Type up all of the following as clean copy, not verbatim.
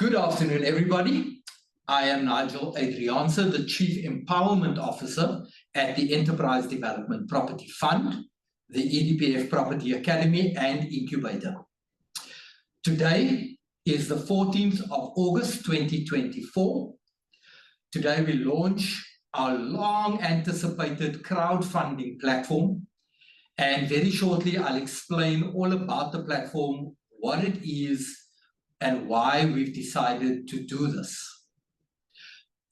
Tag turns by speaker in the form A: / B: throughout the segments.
A: Good afternoon, everybody. I am Nigel Adrianse, the Chief Empowerment Officer at the Enterprise Development Property Fund, the EDPF Property Academy and Incubator. Today is the 14th of August 2024. Today we launch our long-anticipated crowdfunding platform, and very shortly I'll explain all about the platform, what it is, and why we've decided to do this.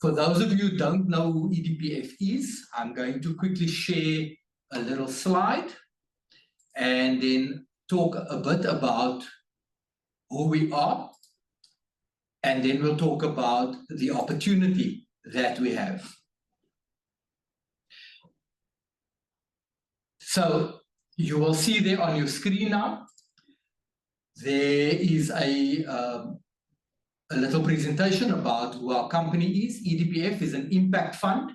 A: For those of you who don't know who EDPF is, I'm going to quickly share a little slide and then talk a bit about who we are, and then we'll talk about the opportunity that we have. So you will see there on your screen now, there is a little presentation about who our company is. EDPF is an impact fund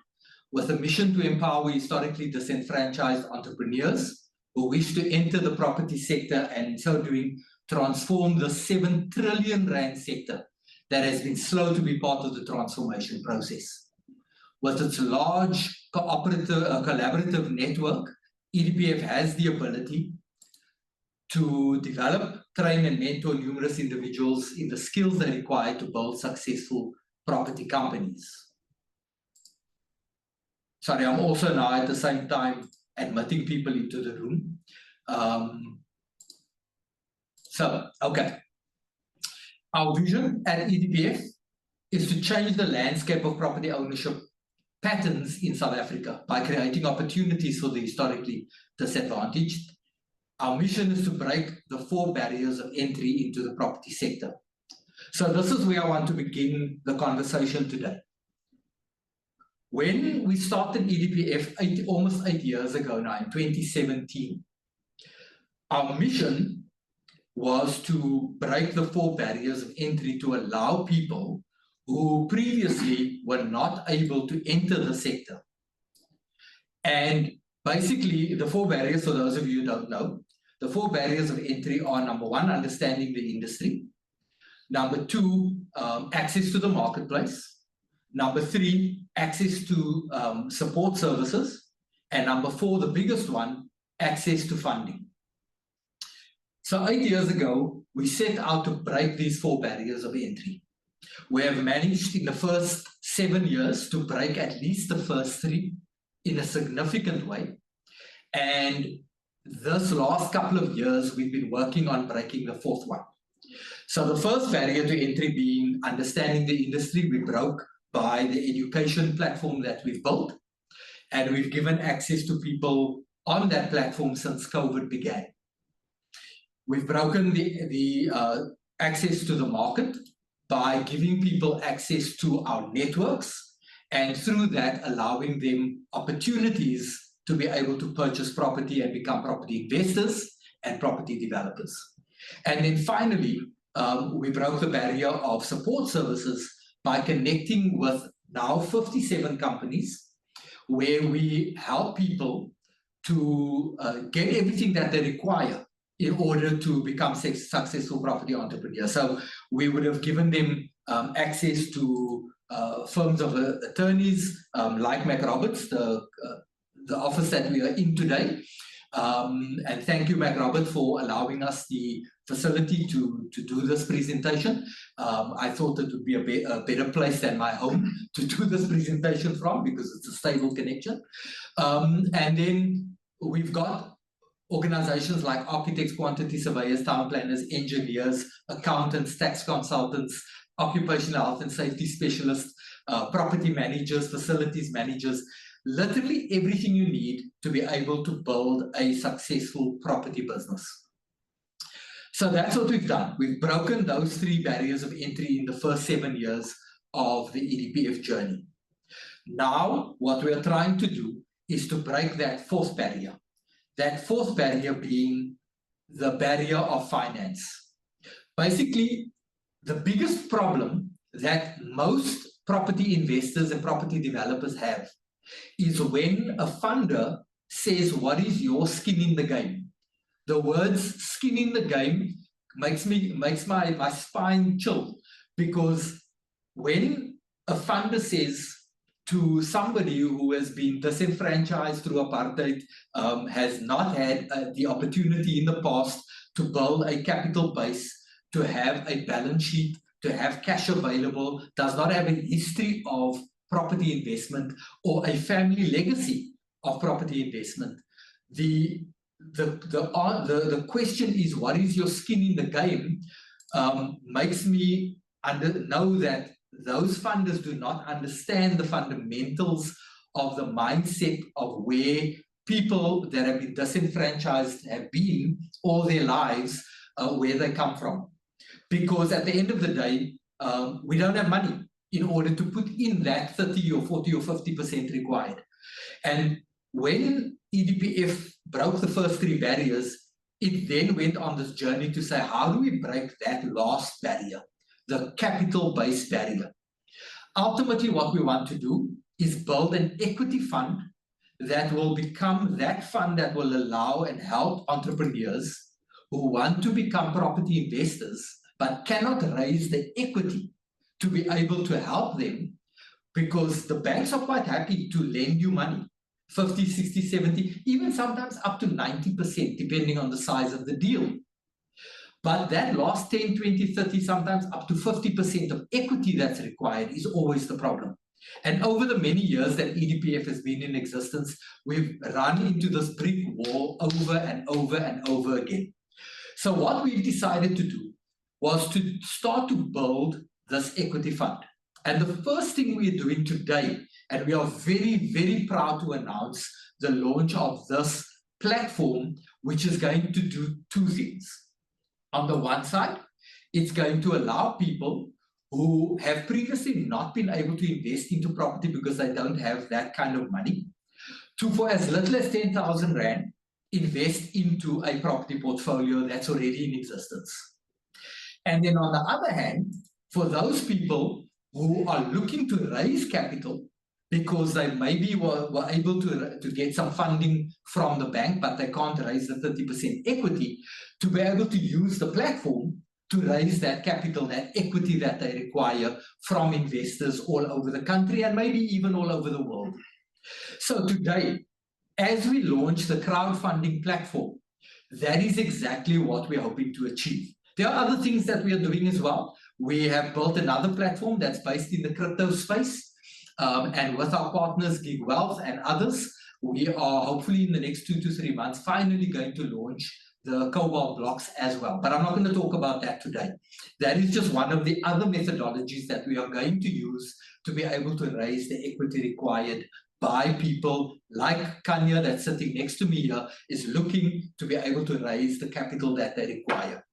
A: with a mission to empower historically disenfranchised entrepreneurs who wish to enter the property sector and in so doing transform the 7 trillion rand sector that has been slow to be part of the transformation process. With its large collaborative network, EDPF has the ability to develop, train and mentor numerous individuals in the skills they require to build successful property companies. Sorry, I'm also now at the same time admitting people into the room. Okay. Our vision at EDPF is to change the landscape of property ownership patterns in South Africa by creating opportunities for the historically disadvantaged. Our mission is to break the 4 barriers of entry into the property sector. So this is where I want to begin the conversation today. When we started EDPF almost 8 years ago now, in 2017, our mission was to break the 4 barriers of entry to allow people who previously were not able to enter the sector. And basically, the 4 barriers, for those of you who don't know, the 4 barriers of entry are: number 1, understanding the industry; number 2, access to the marketplace; number 3, access to support services; and number 4, the biggest one, access to funding. So 8 years ago, we set out to break these 4 barriers of entry. We have managed in the first 7 years to break at least the first 3 in a significant way. And this last couple of years, we've been working on breaking the 4th one. So the first barrier to entry being understanding the industry, we broke by the education platform that we've built. And we've given access to people on that platform since COVID began. We've broken the access to the market by giving people access to our networks, and through that allowing them opportunities to be able to purchase property and become property investors and property developers. And then finally, we broke the barrier of support services by connecting with now 57 companies where we help people to get everything that they require in order to become successful property entrepreneurs. So we would have given them access to firms of attorneys like McRoberts, the office that we are in today. And thank you, McRobert, for allowing us the facility to do this presentation. I thought it would be a better place than my home to do this presentation from, because it's a stable connection. And then we've got organizations like architects, quantity surveyors, town planners, engineers, accountants, tax consultants, occupational health and safety specialists, property managers, facilities managers, literally everything you need to be able to build a successful property business. So that's what we've done. We've broken those 3 barriers of entry in the first 7 years of the EDPF journey. Now, what we are trying to do is to break that 4th barrier. That 4th barrier being the barrier of finance. Basically, the biggest problem that most property investors and property developers have is when a funder says, what is your skin in the game? The words skin in the game makes my spine chill, because when a funder says to somebody who has been disenfranchised through apartheid, has not had the opportunity in the past to build a capital base, to have a balance sheet, to have cash available, does not have a history of property investment or a family legacy of property investment. The question is, what is your skin in the game? Makes me know that those funders do not understand the fundamentals of the mindset of where people that have been disenfranchised have been all their lives, where they come from. Because at the end of the day, we don't have money in order to put in that 30 or 40 or 50% required. And when EDPF broke the first 3 barriers, it then went on this journey to say, how do we break that last barrier, the capital-based barrier? Ultimately, what we want to do is build an equity fund that will become that fund that will allow and help entrepreneurs who want to become property investors but cannot raise the equity to be able to help them, because the banks are quite happy to lend you money, 50, 60, 70, even sometimes up to 90%, depending on the size of the deal. But that last 10, 20, 30, sometimes up to 50% of equity that's required is always the problem. And over the many years that EDPF has been in existence, we've run into this brick wall over and over and over again. So what we've decided to do was to start to build this equity fund. And the first thing we're doing today, and we are very, very proud to announce the launch of this platform, which is going to do 2 things. On the one side, it's going to allow people who have previously not been able to invest into property because they don't have that kind of money, to, for as little as 10,000 Rand, invest into a property portfolio that's already in existence. And then on the other hand, for those people who are looking to raise capital because they maybe were able to get some funding from the bank, but they can't raise the 30% equity, to be able to use the platform to raise that capital, that equity that they require from investors all over the country and maybe even all over the world. So today, as we launch the crowdfunding platform, that is exactly what we're hoping to achieve. There are other things that we are doing as well. We have built another platform that's based in the crypto space. And with our partners, Gig Wealth and others, we are hopefully in the next 2 to 3 months finally going to launch the Cobalt blocks as well. But I'm not going to talk about that today. That is just one of the other methodologies that we are going to use to be able to raise the equity required by people like Kanya, that's sitting next to me here, is looking to be able to raise the capital that they require.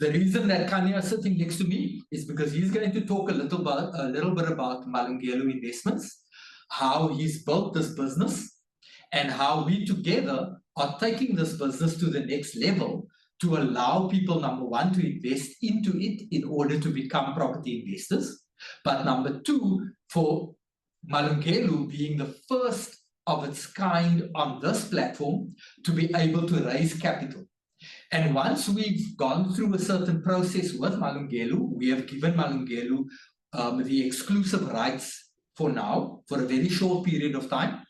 A: The reason that Kanya is sitting next to me is because he's going to talk a little bit about Malungelo Investments, how he's built this business, and how we together are taking this business to the next level to allow people, number one, to invest into it in order to become property investors, but number two, for Malungelo being the first of its kind on this platform to be able to raise capital. And once we've gone through a certain process with Malungelo, we have given Malungelo the exclusive rights for now, for a very short period of time,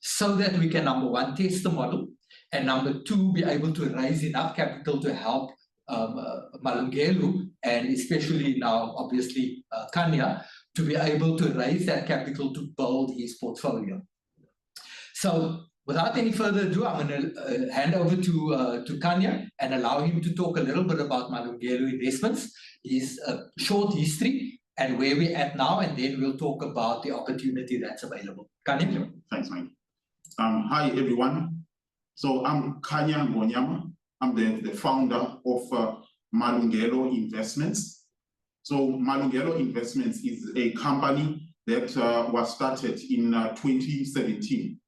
A: so that we can, number one, test the model, and number two, be able to raise enough capital to help Malungelo, and especially now, obviously, Kanya, to be able to raise that capital to build his portfolio. So without any further ado, I'm going to hand over to Kanya and allow him to talk a little bit about Malungelo Investments, his short history and where we're at now, and then we'll talk about the opportunity that's available. Kanya?
B: Thanks, Mike. Hi, everyone. So I'm Kanya Ngonyama. I'm the founder of Malungelo Investments. So Malungelo Investments is a company that was started in 2017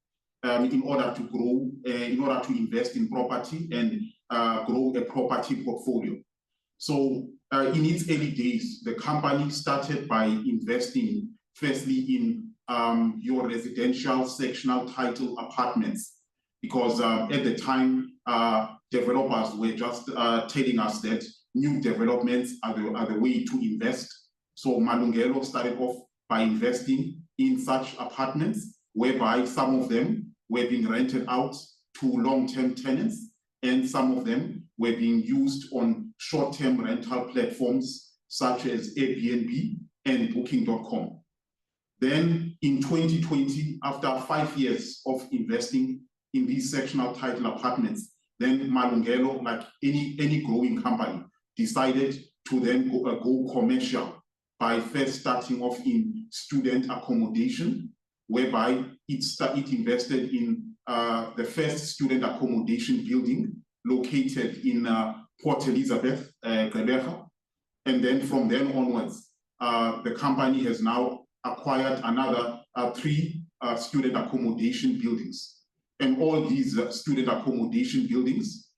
B: in order to grow, in order to invest in property and grow a property portfolio. So in its early days, the company started by investing firstly in your residential sectional title apartments, because at the time, developers were just telling us that new developments are the way to invest. So Malungelo started off by investing in such apartments, whereby some of them were being rented out to long-term tenants, and some of them were being used on short-term rental platforms such as Airbnb and Booking.com. Then in 2020, after 5 years of investing in these sectional title apartments, then Malungelo, like any growing company, decided to then go commercial by first starting off in student accommodation, whereby it invested in the first student accommodation building located in Port Elizabeth, Gqeberha. And then from then onwards, the company has now acquired another 3 student accommodation buildings. And all these student accommodation buildings,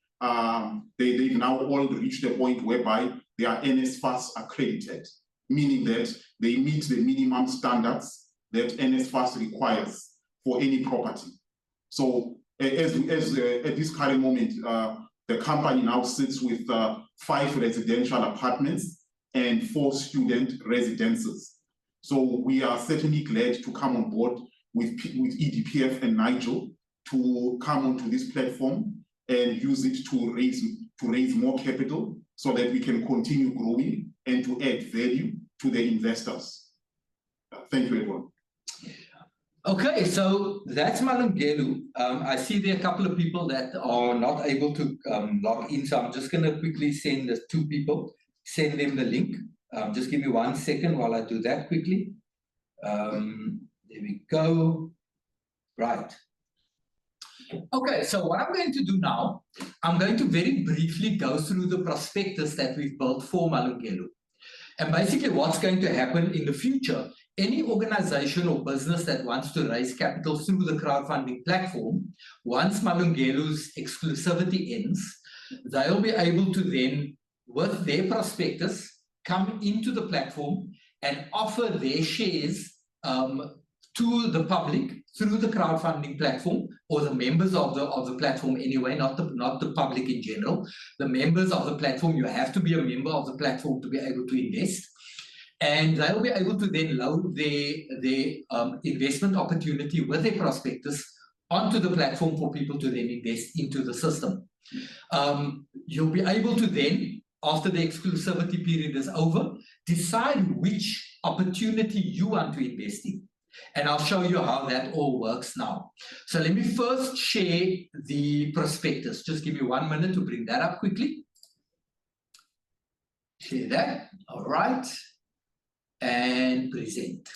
B: they've now all reached a point whereby they are NSFAS accredited, meaning that they meet the minimum standards that NSFAS requires for any property. So at this current moment, the company now sits with 5 residential apartments and 4 student residences. So we are certainly glad to come on board with EDPF and Nigel to come onto this platform and use it to raise more capital so that we can continue growing and to add value to the investors. Thank you, everyone.
A: Okay, so that's Malungelo. I see there are a couple of people that are not able to log in, so I'm just going to quickly send the 2 people, send them the link. Just give me 1 second while I do that quickly. There we go. Right. Okay, so what I'm going to do now, I'm going to very briefly go through the prospectus that we've built for Malungelo. And basically what's going to happen in the future, any organization or business that wants to raise capital through the crowdfunding platform, once Malungelo's exclusivity ends, they'll be able to then, with their prospectus, come into the platform and offer their shares to the public through the crowdfunding platform, or the members of the platform anyway, not the public in general. The members of the platform, you have to be a member of the platform to be able to invest. And they'll be able to then load their investment opportunity with their prospectus onto the platform for people to then invest into the system. You'll be able to then, after the exclusivity period is over, decide which opportunity you want to invest in. And I'll show you how that all works now. So let me first share the prospectus. Just give me 1 minute to bring that up quickly. Share that. All right. And present.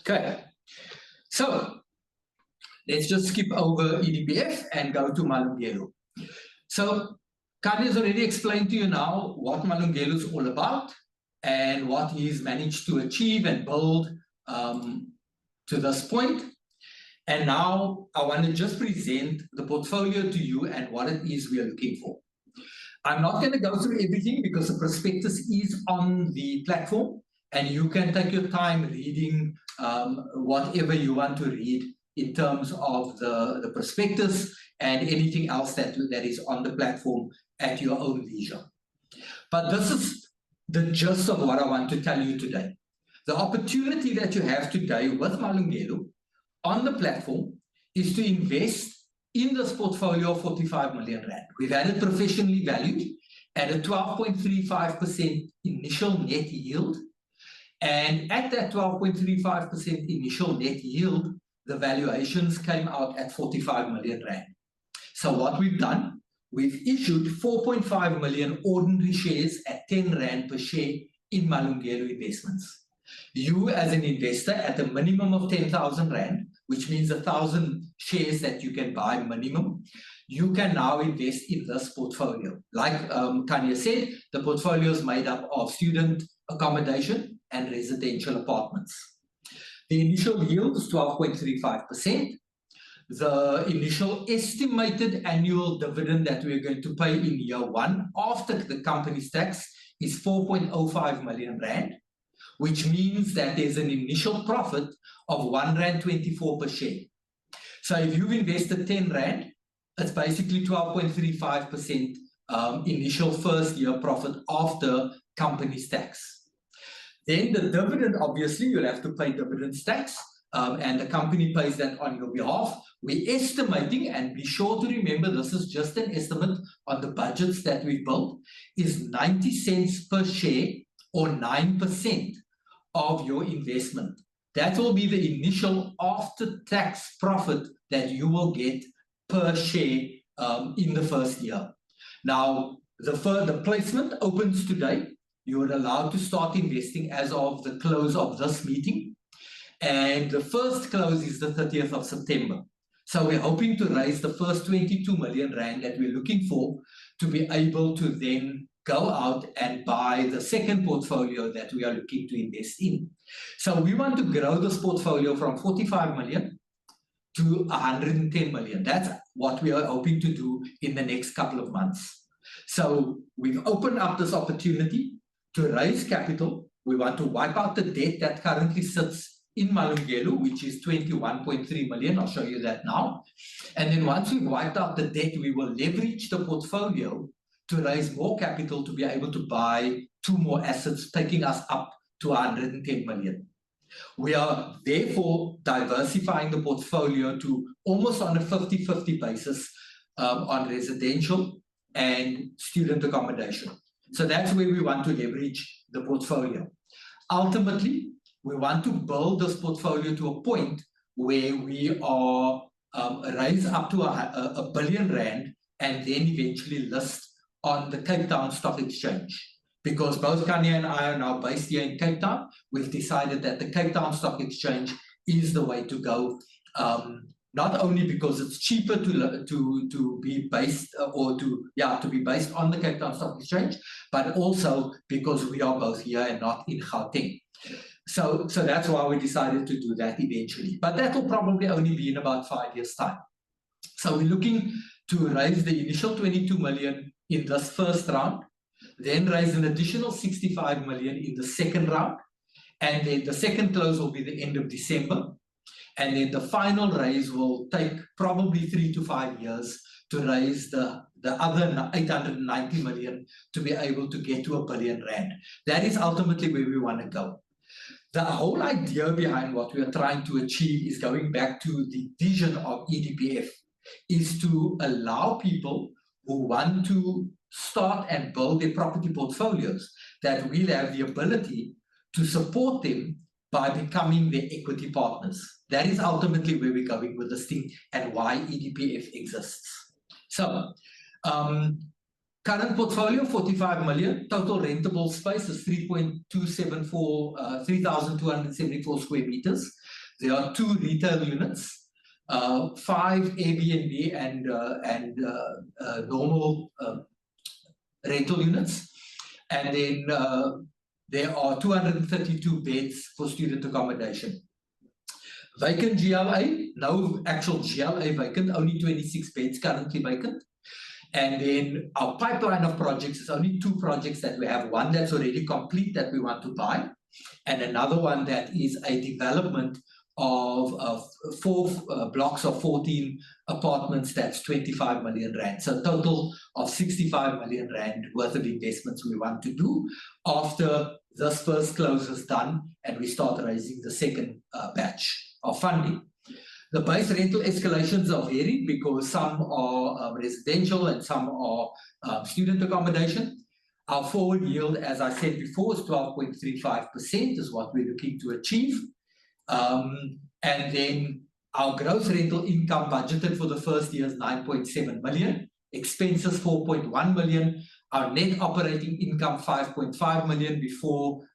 A: Okay. So let's just skip over EDPF and go to Malungelo. So Kanya's already explained to you now what Malungelo is all about and what he's managed to achieve and build to this point. And now I want to just present the portfolio to you and what it is we are looking for. I'm not going to go through everything because the prospectus is on the platform and you can take your time reading whatever you want to read in terms of the prospectus and anything else that is on the platform at your own leisure. But this is the gist of what I want to tell you today. The opportunity that you have today with Malungelo on the platform is to invest in this portfolio of 45 million rand. We've had it professionally valued at a 12.35% initial net yield. And at that 12.35% initial net yield, the valuations came out at 45 million rand. So what we've done, we've issued 4.5 million ordinary shares at 10 rand per share in Malungelo Investments. You as an investor at a minimum of 10,000 rand, which means 1,000 shares that you can buy minimum, you can now invest in this portfolio. Like Kanya said, the portfolio is made up of student accommodation and residential apartments. The initial yield is 12.35%. The initial estimated annual dividend that we're going to pay in year 1 after the company's tax is 4.05 million rand, which means that there's an initial profit of 1.24 rand per share. So if you've invested 10 rand it's basically 12.35% initial first year profit after company's tax. Then the dividend, obviously, you'll have to pay dividends tax, and the company pays that on your behalf. We're estimating, and be sure to remember this is just an estimate on the budgets that we've built, is 90 cents per share or 9% of your investment. That will be the initial after-tax profit that you will get per share in the first year. Now, the placement opens today. You are allowed to start investing as of the close of this meeting. And the first close is the 30th of September. So we're hoping to raise the first 22 million rand that we're looking for to be able to then go out and buy the second portfolio that we are looking to invest in. So we want to grow this portfolio from 45 million to 110 million. That's what we are hoping to do in the next couple of months. So we've opened up this opportunity to raise capital. We want to wipe out the debt that currently sits in Malungelo, which is 21.3 million. I'll show you that now. And then once we've wiped out the debt, we will leverage the portfolio to raise more capital to be able to buy 2 more assets, taking us up to 110 million. We are therefore diversifying the portfolio to almost on a 50-50 basis on residential and student accommodation. So that's where we want to leverage the portfolio. Ultimately, we want to build this portfolio to a point where we are raise up to a billion rand and then eventually list on the Cape Town Stock Exchange. Because both Kanya and I are now based here in Cape Town, we've decided that the Cape Town Stock Exchange is the way to go. Not only because it's cheaper to be based to be based on the Cape Town Stock Exchange, but also because we are both here and not in Gauteng. So that's why we decided to do that eventually. But that will probably only be in about 5 years' time. So we're looking to raise the initial 22 million in this first round, then raise an additional 65 million in the second round, and then the second close will be the end of December. And then the final raise will take probably 3 to 5 years to raise the other 890 million to be able to get to 1 billion rand. That is ultimately where we want to go. The whole idea behind what we are trying to achieve is going back to the vision of EDPF, is to allow people who want to start and build their property portfolios, that we'll have the ability to support them by becoming their equity partners. That is ultimately where we're going with this thing and why EDPF exists. So, current portfolio, 45 million. Total rentable space is 3,274 square meters. There are 2 retail units, 5 Airbnb and normal rental units. And then there are 232 beds for student accommodation. Vacant GLA, no actual GLA vacant, only 26 beds currently vacant. And then our pipeline of projects is only 2 projects that we have. One that's already complete that we want to buy, and another one that is a development of 4 blocks of 14 apartments. That's 25 million rand. So a total of 65 million rand worth of investments we want to do after this first close is done and we start raising the second batch of funding. The base rental escalations are varied because some are residential and some are student accommodation. Our forward yield, as I said before, is 12.35% is what we're looking to achieve. And then our gross rental income budgeted for the first year is 9.7 million, expenses 4.1 million, our net operating income 5.5 million before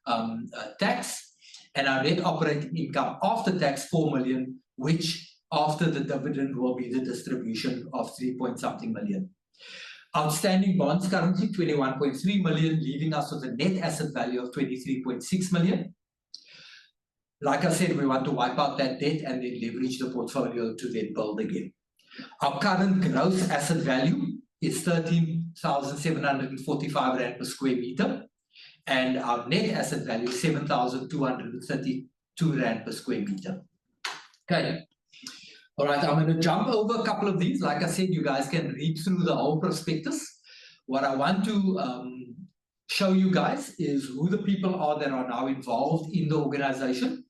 A: tax, and our net operating income after tax 4 million, which after the dividend will be the distribution of 3-point-something million. Outstanding bonds currently 21.3 million, leaving us with a net asset value of 23.6 million. Like I said, we want to wipe out that debt and then leverage the portfolio to then build again. Our current gross asset value is 13,745 rand per square meter, and our net asset value is 7,232 rand per square meter. Okay. All right, I'm going to jump over a couple of these. Like I said, you guys can read through the whole prospectus. What I want to show you guys is who the people are that are now involved in the organization.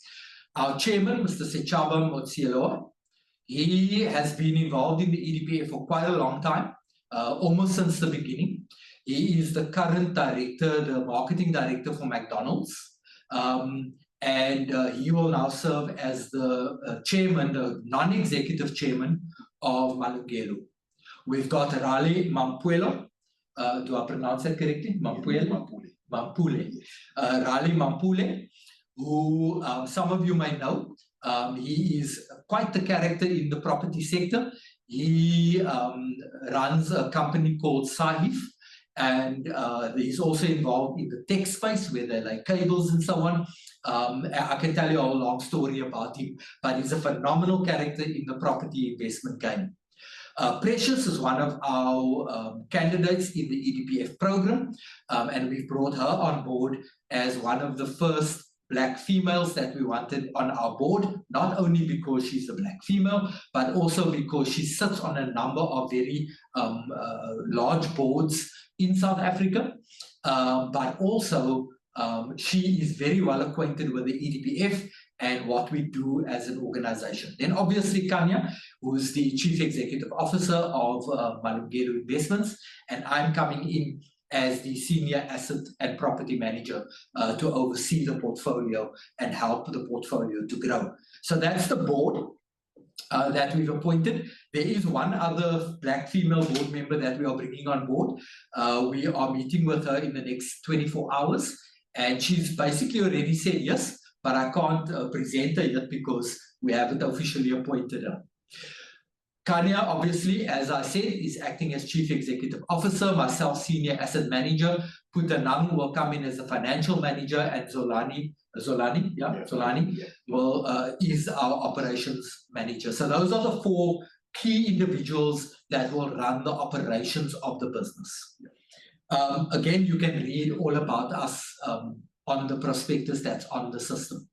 A: Our chairman, Mr. Sechaba Motsieloa, he has been involved in the EDPF for quite a long time, almost since the beginning. He is the current director, the marketing director for McDonald's. And he will now serve as the chairman, the non-executive chairman of Malungelo. We've got Raleigh Mampuelo. Do I pronounce that correctly? Mampuele? Mampule. Raleigh Mampule, who some of you may know. He is quite the character in the property sector. He runs a company called Sahif, and he's also involved in the tech space where they lay cables and so on. I can tell you a whole long story about him, but he's a phenomenal character in the property investment game. Precious is one of our candidates in the EDPF program, and we've brought her on board as one of the first Black females that we wanted on our board, not only because she's a Black female, but also because she sits on a number of very large boards in South Africa, but also she is very well acquainted with the EDPF and what we do as an organization. Then obviously Kanya, who is the Chief Executive Officer of Malungelo Investments, and I'm coming in as the Senior Asset and Property Manager to oversee the portfolio and help the portfolio to grow. So that's the board that we've appointed. There is one other Black female board member that we are bringing on board. We are meeting with her in the next 24 hours, and she's basically already said yes, but I can't present her yet because we haven't officially appointed her. Kanya, obviously, as I said, is acting as Chief Executive Officer, myself, Senior Asset Manager. Putanang will come in as the Financial Manager, and Zolani is our Operations Manager. So those are the four key individuals that will run the operations of the business. Again, you can read all about us on the prospectus that's on the system.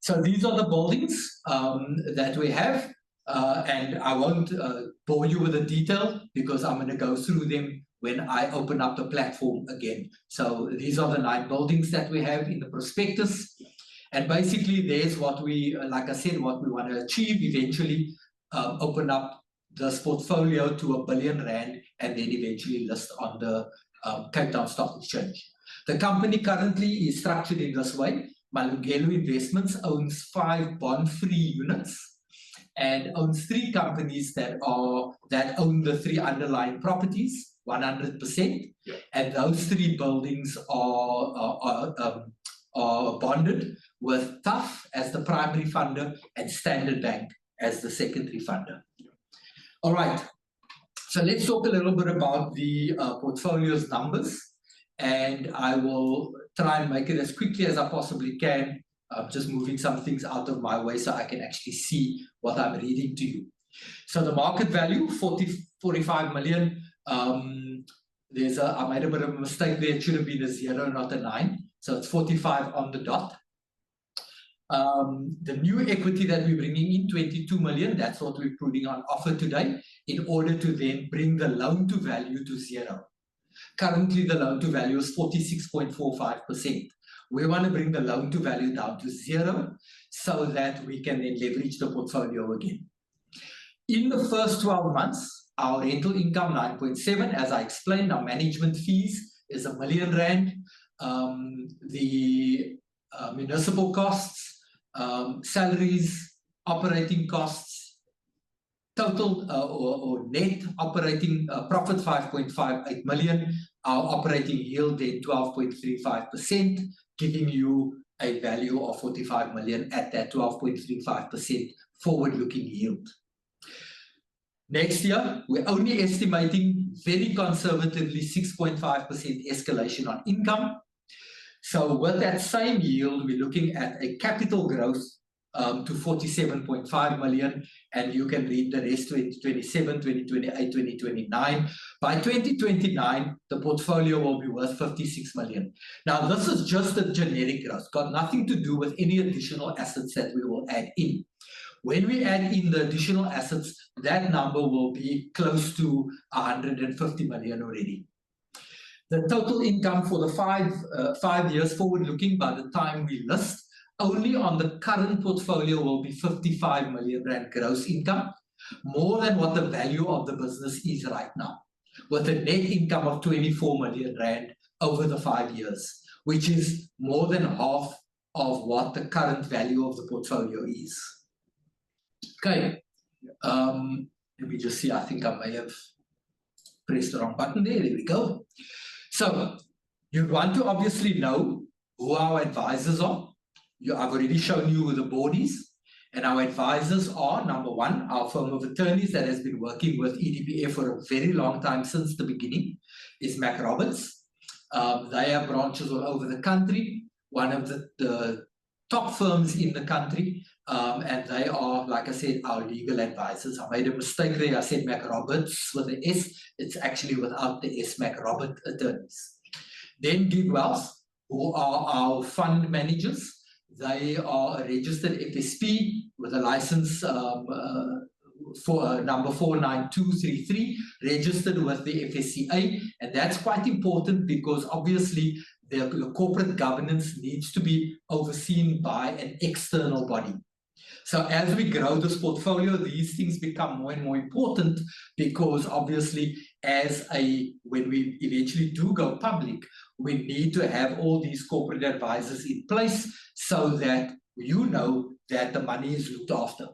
A: So these are the buildings that we have. And I won't bore you with the detail because I'm going to go through them when I open up the platform again. So these are the 9 buildings that we have in the prospectus. And basically there's what we, like I said, what we want to achieve eventually, open up this portfolio to R1 billion and then eventually list on the Cape Town Stock Exchange. The company currently is structured in this way. Malungelo Investments owns 5 bond-free units and owns 3 companies that own the 3 underlying properties, 100%. And those 3 buildings are bonded with TUF as the primary funder and Standard Bank as the secondary funder. All right, so let's talk a little bit about the portfolio's numbers, and I will try and make it as quickly as I possibly can. Just moving some things out of my way so I can actually see what I'm reading to you. So the market value, 45 million. I made a bit of a mistake there. It should have been a 0, not a 9. So it's 45 on the dot. The new equity that we're bringing in, 22 million, that's what we're putting on offer today in order to then bring the loan to value to 0. Currently, the loan to value is 46.45%. We want to bring the loan to value down to 0 so that we can then leverage the portfolio again. In the first 12 months, our rental income 9.7, as I explained, our management fees is R1 million. The municipal costs, salaries, operating costs, total or net operating profit 5.58 million. Our operating yield then 12.35%. Giving you a value of 45 million at that 12.35% forward-looking yield. Next year, we're only estimating very conservatively 6.5% escalation on income. So with that same yield, we're looking at a capital growth to 47.5 million, and you can read the rest 2027, 2028, 2029. By 2029, the portfolio will be worth 56 million. Now, this is just a generic growth, got nothing to do with any additional assets that we will add in. When we add in the additional assets, that number will be close to 150 million already. The total income for the 5 years forward looking by the time we list, only on the current portfolio will be 55 million rand gross income, more than what the value of the business is right now, with a net income of 24 million rand over the 5 years, which is more than half of what the current value of the portfolio is. Okay, let me just see, I think I may have pressed the wrong button there, we go. So, you want to obviously know who our advisors are. I've already shown you who the board is. And our advisors are, number one, our firm of attorneys that has been working with EDPF for a very long time since the beginning, is Mac Roberts. They have branches all over the country, one of the top firms in the country, and they are, like I said, our legal advisors. I made a mistake there, I said Mac Roberts with the S, it's actually without the S, Mac Robert Attorneys. Then Gig Wealth, who are our fund managers. They are a registered FSP with a license for number 49233, registered with the FSCA, and that's quite important because obviously the corporate governance needs to be overseen by an external body. So as we grow this portfolio, these things become more and more important because obviously when we eventually do go public, we need to have all these corporate advisors in place so that you know that the money is looked after.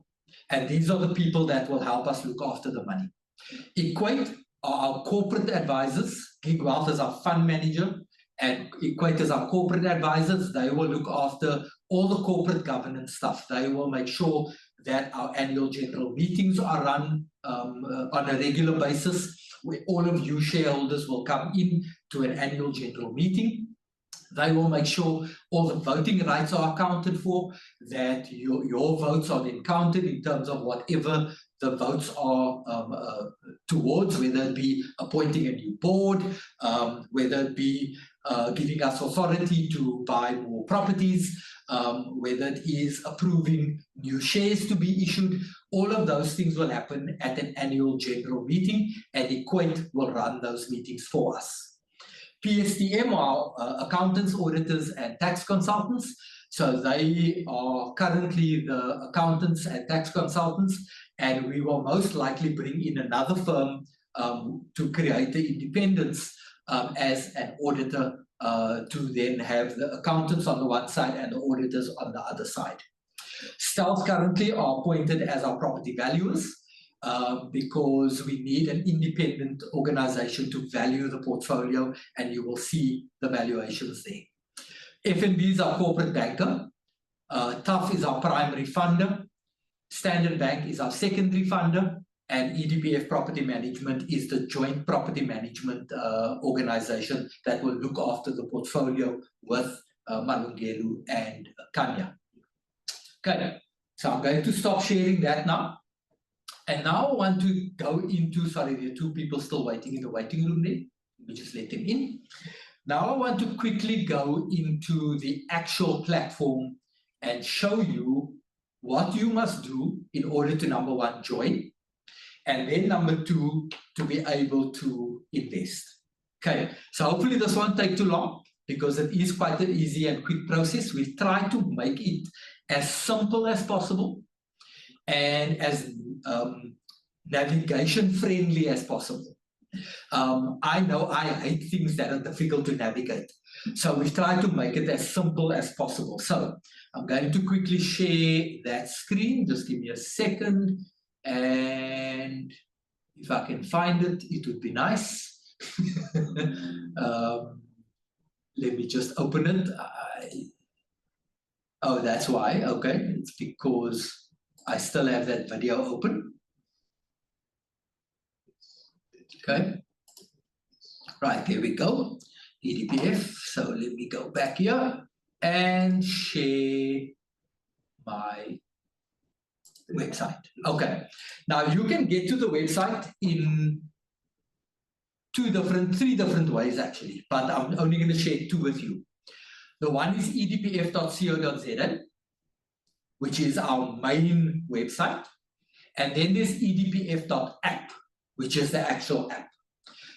A: And these are the people that will help us look after the money. Equate are our corporate advisors. Gig Wealth is our fund manager, and Equate is our corporate advisors. They will look after all the corporate governance stuff. They will make sure that our annual general meetings are run on a regular basis, where all of you shareholders will come in to an annual general meeting. They will make sure all the voting rights are accounted for, that your votes are then counted in terms of whatever the votes are towards, whether it be appointing a new board, whether it be giving us authority to buy more properties, whether it is approving new shares to be issued. All of those things will happen at an annual general meeting, and Equate will run those meetings for us. PSTM are accountants, auditors, and tax consultants. So they are currently the accountants and tax consultants, and we will most likely bring in another firm to create the independence as an auditor to then have the accountants on the one side and the auditors on the other side. Stealth currently are appointed as our property valuers because we need an independent organization to value the portfolio, and you will see the valuations there. FNB is our corporate banker. TUF is our primary funder. Standard Bank is our secondary funder. And EDPF Property Management is the joint property management organization that will look after the portfolio with Malungelo and Kanya. Okay, so I'm going to stop sharing that now. And now I want to go into, sorry, there are two people still waiting in the waiting room there. Let me just let them in. Now I want to quickly go into the actual platform and show you what you must do in order to, number one, join, and then number two, to be able to invest. Okay, so hopefully this won't take too long because it is quite an easy and quick process. We've tried to make it as simple as possible and as navigation friendly as possible. I know I hate things that are difficult to navigate. So we've tried to make it as simple as possible. So I'm going to quickly share that screen. Just give me a second. And if I can find it, it would be nice. Let me just open it. Oh, that's why. Okay. It's because I still have that video open. Okay. Right, there we go. EDPF. So let me go back here and share my website. Okay. Now you can get to the website in three different ways actually, but I'm only going to share two with you. The one is edpf.co.za, which is our main website. And then there's edpf.app, which is the actual app.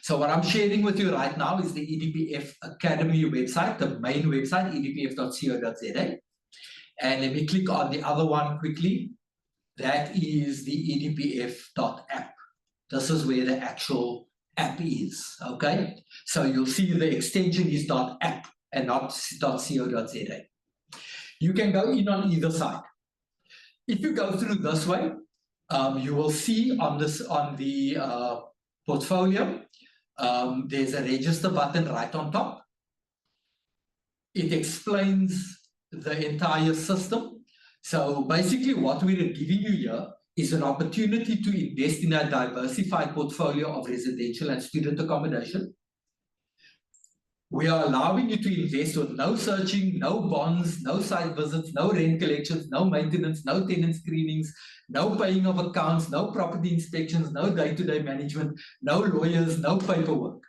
A: So what I'm sharing with you right now is the EDPF Academy website, the main website, edpf.co.za. And let me click on the other one quickly. That is the edpf.app. This is where the actual app is, okay? So you'll see the extension is .app and not .co.za. You can go in on either side. If you go through this way, you will see on the portfolio, there's a register button right on top. It explains the entire system. So basically what we're giving you here is an opportunity to invest in a diversified portfolio of residential and student accommodation. We are allowing you to invest with no searching, no bonds, no site visits, no rent collections, no maintenance, no tenant screenings, no paying of accounts, no property inspections, no day-to-day management, no lawyers, no paperwork.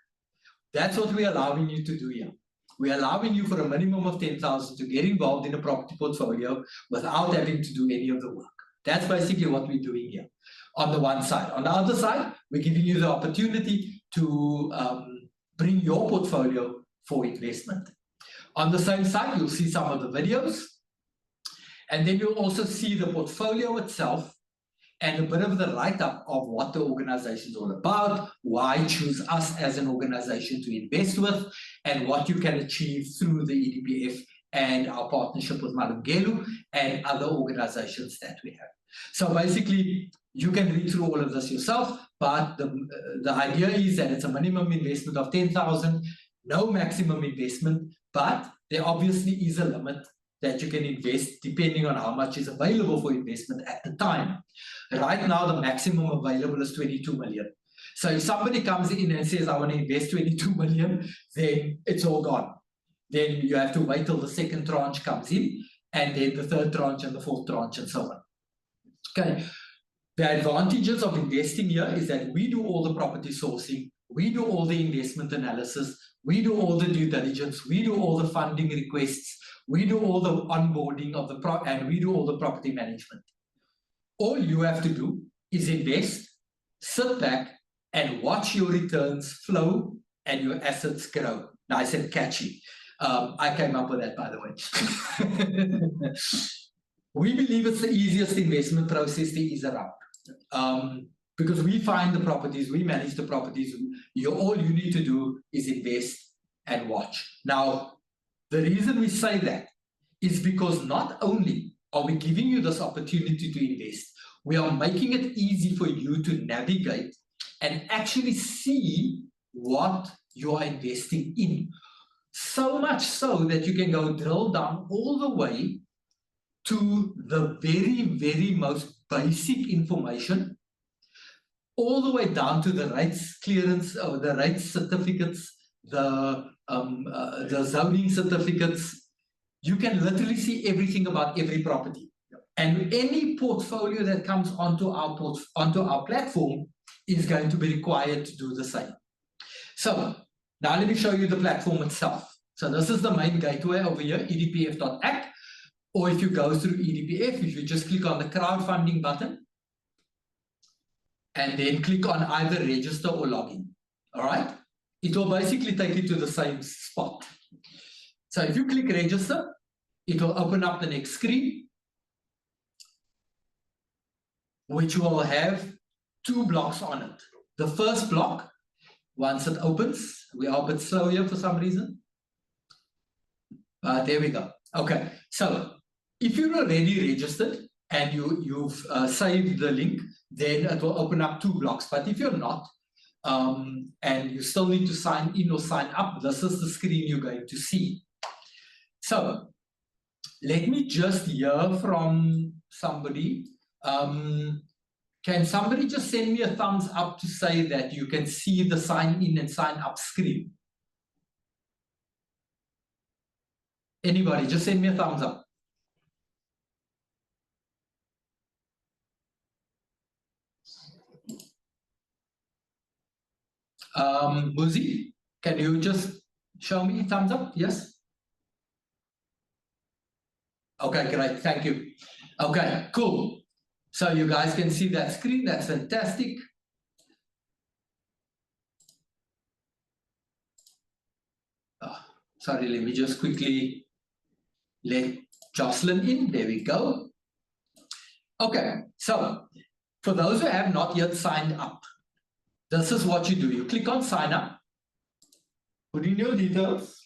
A: That's what we're allowing you to do here. We're allowing you for a minimum of 10,000 to get involved in a property portfolio without having to do any of the work. That's basically what we're doing here on the one side. On the other side, we're giving you the opportunity to bring your portfolio for investment. On the same side, you'll see some of the videos, and then you'll also see the portfolio itself and a bit of the write-up of what the organization is all about, why choose us as an organization to invest with, and what you can achieve through the EDPF and our partnership with Malungelo and other organizations that we have. So basically, you can read through all of this yourself, but the idea is that it's a minimum investment of 10,000, no maximum investment, but there obviously is a limit that you can invest depending on how much is available for investment at the time. Right now, the maximum available is 22 million. So if somebody comes in and says, I want to invest 22 million, then it's all gone. Then you have to wait till the second tranche comes in, and then the third tranche and the fourth tranche and so on. Okay. The advantages of investing here is that we do all the property sourcing, we do all the investment analysis, we do all the due diligence, we do all the funding requests, we do all the onboarding of the and we do all the property management. All you have to do is invest, sit back, and watch your returns flow and your assets grow. Nice and catchy. I came up with that, by the way. We believe it's the easiest investment process there is around. Because we find the properties, we manage the properties. All you need to do is invest and watch. Now, the reason we say that is because not only are we giving you this opportunity to invest, we are making it easy for you to navigate and actually see what you are investing in. So much so that you can go drill down all the way to the very, very most basic information, all the way down to the rates clearance, or the rates certificates, the zoning certificates. You can literally see everything about every property. And any portfolio that comes onto our platform is going to be required to do the same. So now let me show you the platform itself. So this is the main gateway over here, edpf.app. Or if you go through EDPF, if you just click on the crowdfunding button, and then click on either register or login. All right? It will basically take you to the same spot. So if you click register, it will open up the next screen, which will have 2 blocks on it. The first block, once it opens, we are a bit slow here for some reason. There we go. Okay, so if you're already registered and you've saved the link, then it will open up 2 blocks. But if you're not, and you still need to sign in or sign up, this is the screen you're going to see. So let me just hear from somebody. Can somebody just send me a thumbs up to say that you can see the sign in and sign up screen? Anybody, just send me a thumbs up. Muzi, can you just show me thumbs up? Yes? Okay, great, thank you. Okay, cool. So you guys can see that screen. That's fantastic. Sorry, let me just quickly let Jocelyn in. There we go. Okay, so for those who have not yet signed up, this is what you do. You click on sign up, put in your details.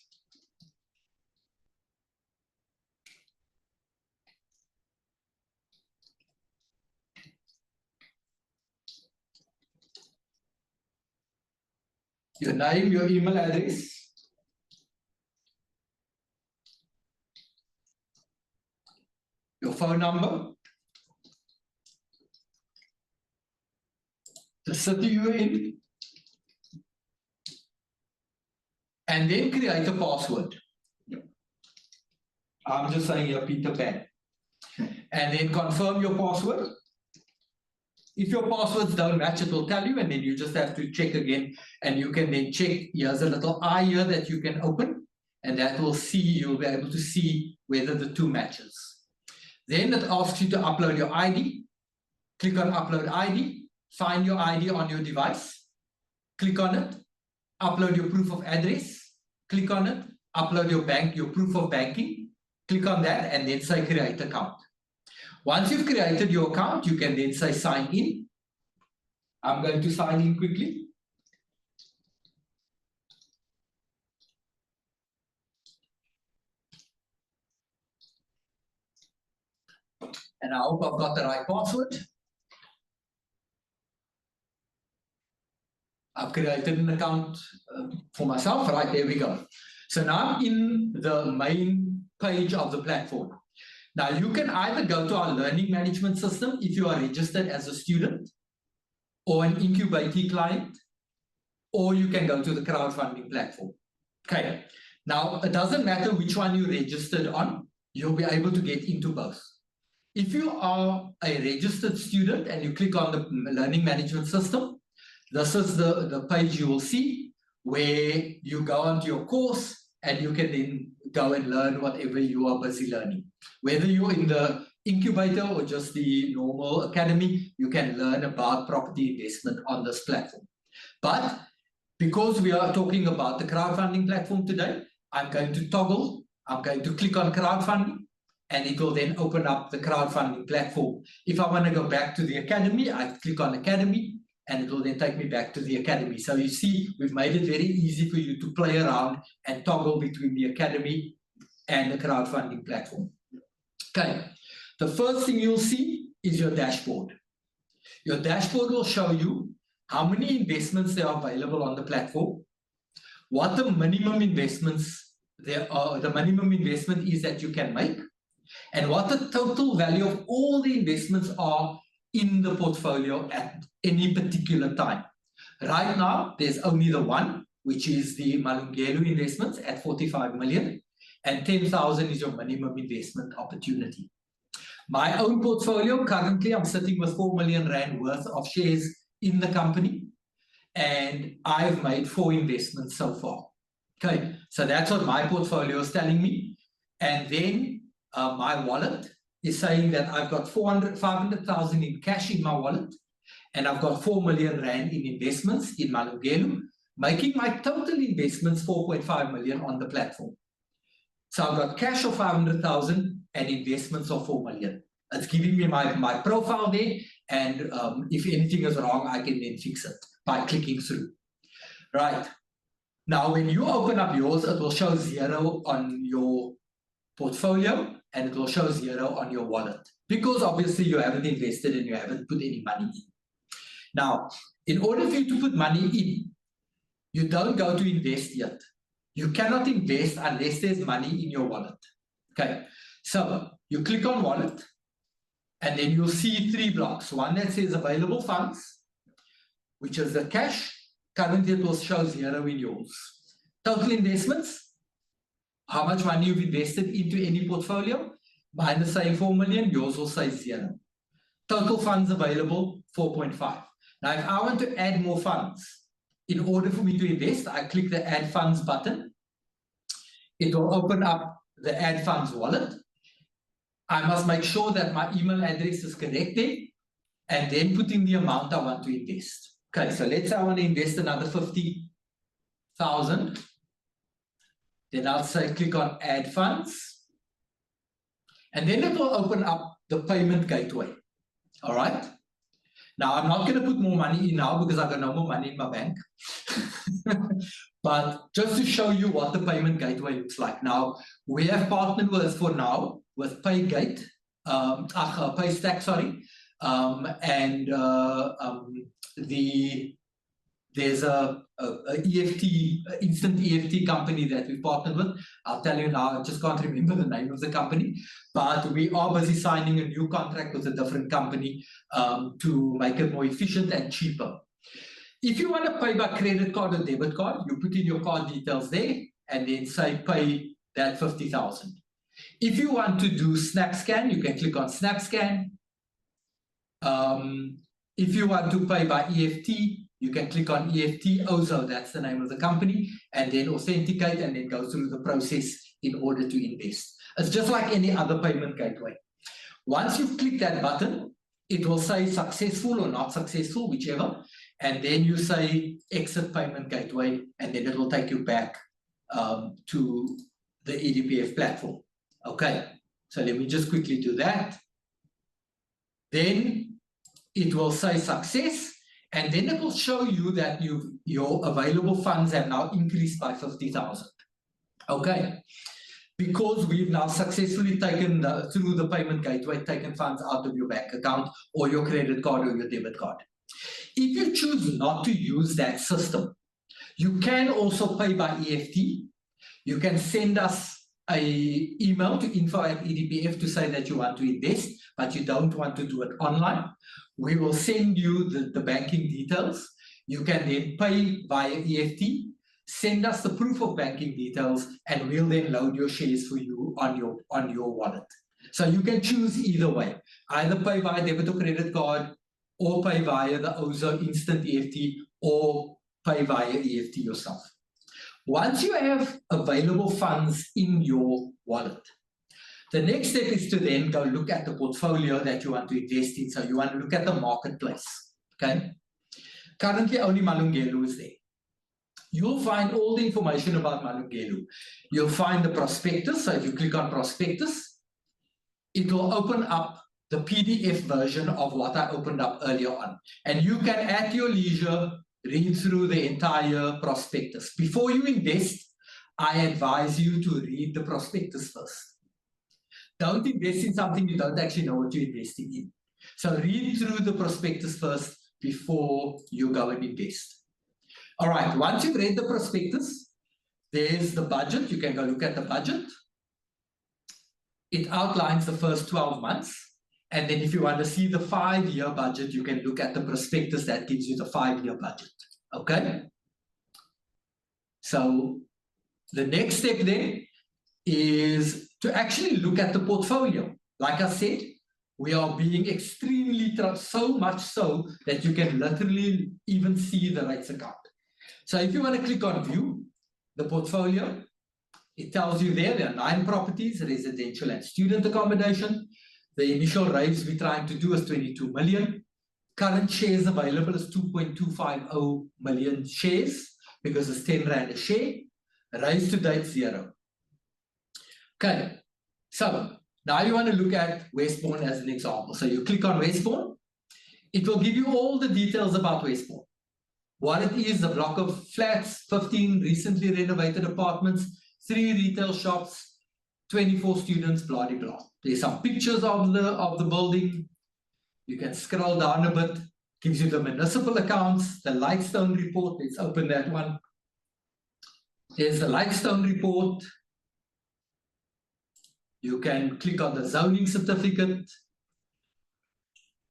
A: Your name, your email address. Your phone number. The city you're in. And then create a password. I'm just saying here Peter Pan. And then confirm your password. If your passwords don't match, it will tell you, and then you just have to check again, and you can then check. Here's a little eye here that you can open, and that will see, you'll be able to see whether the two matches. Then it asks you to upload your ID. Click on upload ID, find your ID on your device, click on it, upload your proof of address, click on it, upload your proof of banking, click on that, and then say create account. Once you've created your account, you can then say sign in. I'm going to sign in quickly. And I hope I've got the right password. I've created an account for myself. Right, there we go. So now I'm in the main page of the platform. Now you can either go to our learning management system if you are registered as a student or an incubatee client, or you can go to the crowdfunding platform. Okay, now it doesn't matter which one you registered on, you'll be able to get into both. If you are a registered student and you click on the learning management system, this is the page you will see where you go onto your course and you can then go and learn whatever you are busy learning. Whether you're in the incubator or just the normal academy, you can learn about property investment on this platform. But because we are talking about the crowdfunding platform today, I'm going to click on crowdfunding, and it will then open up the crowdfunding platform. If I want to go back to the academy, I click on academy, and it will then take me back to the academy. So you see, we've made it very easy for you to play around and toggle between the academy and the crowdfunding platform. Okay, the first thing you'll see is your dashboard. Your dashboard will show you how many investments there are available on the platform, what the minimum investments there are, the minimum investment is that you can make, and what the total value of all the investments are in the portfolio at any particular time. Right now, there's only the one, which is the Malungelo Investments at 45 million, and 10,000 is your minimum investment opportunity. My own portfolio, currently I'm sitting with 4 million Rand worth of shares in the company, and I've made 4 investments so far. Okay, so that's what my portfolio is telling me. And then my wallet is saying that I've got 500,000 in cash in my wallet, and I've got 4 million Rand in investments in Malungelo, making my total investments 4.5 million on the platform. So I've got cash of 500,000 and investments of 4 million. It's giving me my profile there, and if anything is wrong, I can then fix it by clicking through. Right. Now, when you open up yours, it will show 0 on your portfolio, and it will show 0 on your wallet, because obviously you haven't invested and you haven't put any money in. Now, in order for you to put money in, you don't go to invest yet. You cannot invest unless there's money in your wallet. Okay, so you click on wallet, and then you'll see 3 blocks. One that says available funds, which is the cash. Currently, it will show 0 in yours. Total investments, how much money you've invested into any portfolio. Mine is saying 4 million, yours will say 0. Total funds available, 4.5. Now, if I want to add more funds, in order for me to invest, I click the add funds button. It will open up the add funds wallet. I must make sure that my email address is correct there, and then put in the amount I want to invest. Okay, so let's say I want to invest another 50,000. Then I'll say click on add funds. And then it will open up the payment gateway. All right. Now, I'm not going to put more money in now because I've got no more money in my bank. But just to show you what the payment gateway looks like. Now, we have partnered with, for now, with PayGate, PayStack, sorry. There's a EFT, instant EFT company that we partnered with. I'll tell you now, I just can't remember the name of the company, but we are busy signing a new contract with a different company to make it more efficient and cheaper. If you want to pay by credit card or debit card, you put in your card details there and then say pay that 50,000. If you want to do SnapScan, you can click on SnapScan. If you want to pay by EFT, you can click on EFT Ozo, that's the name of the company, and then authenticate and then go through the process in order to invest. It's just like any other payment gateway. Once you click that button, it will say successful or not successful, whichever, and then you say exit payment gateway, and then it will take you back to the EDPF platform. Okay, so let me just quickly do that. Then it will say success, and then it will show you that your available funds have now increased by 50,000. Okay, because we've now successfully taken through the payment gateway, taken funds out of your bank account or your credit card or your debit card. If you choose not to use that system, you can also pay by EFT. You can send us an email to info@edpf to say that you want to invest, but you don't want to do it online. We will send you the banking details. You can then pay via EFT, send us the proof of banking details, and we'll then load your shares for you on your wallet. So you can choose either way, either pay via debit or credit card, or pay via the Ozo Instant EFT, or pay via EFT yourself. Once you have available funds in your wallet, the next step is to then go look at the portfolio that you want to invest in. So you want to look at the marketplace, okay? Currently, only Malungelo is there. You'll find all the information about Malungelo. You'll find the prospectus. So if you click on prospectus, it will open up the PDF version of what I opened up earlier on. And you can, at your leisure, read through the entire prospectus. Before you invest, I advise you to read the prospectus first. Don't invest in something you don't actually know what you're investing in. So read through the prospectus first before you go and invest. All right, once you've read the prospectus, there's the budget. You can go look at the budget. It outlines the first 12 months. And then if you want to see the 5-year budget, you can look at the prospectus that gives you the 5-year budget. Okay? So the next step there is to actually look at the portfolio. Like I said, we are being extremely, so much so that you can literally even see the rates account. So if you want to click on view the portfolio, it tells you there are 9 properties, residential and student accommodation. The initial raise we're trying to do is 22 million. Current shares available is 2.250 million shares because it's 10 Rand a share. Raise to date 0. Okay, so now you want to look at Westbourne as an example. So you click on Westbourne. It will give you all the details about Westbourne. What it is, a block of flats, 15 recently renovated apartments, 3 retail shops, 24 students, blah, blah, blah. There's some pictures of the building. You can scroll down a bit. Gives you the municipal accounts, the Lightstone report. Let's open that one. There's the Lightstone report. You can click on the zoning certificate. It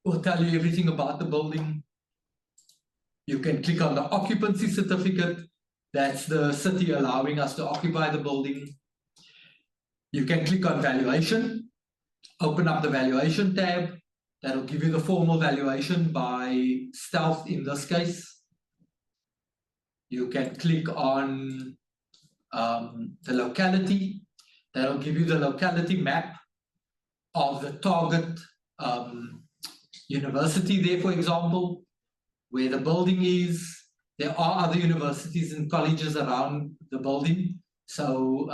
A: will tell you everything about the building. You can click on the occupancy certificate. That's the city allowing us to occupy the building. You can click on valuation. Open up the valuation tab. That'll give you the formal valuation by Stealth in this case. You can click on the locality. That'll give you the locality map. of the target university there, for example, where the building is. There are other universities and colleges around the building. So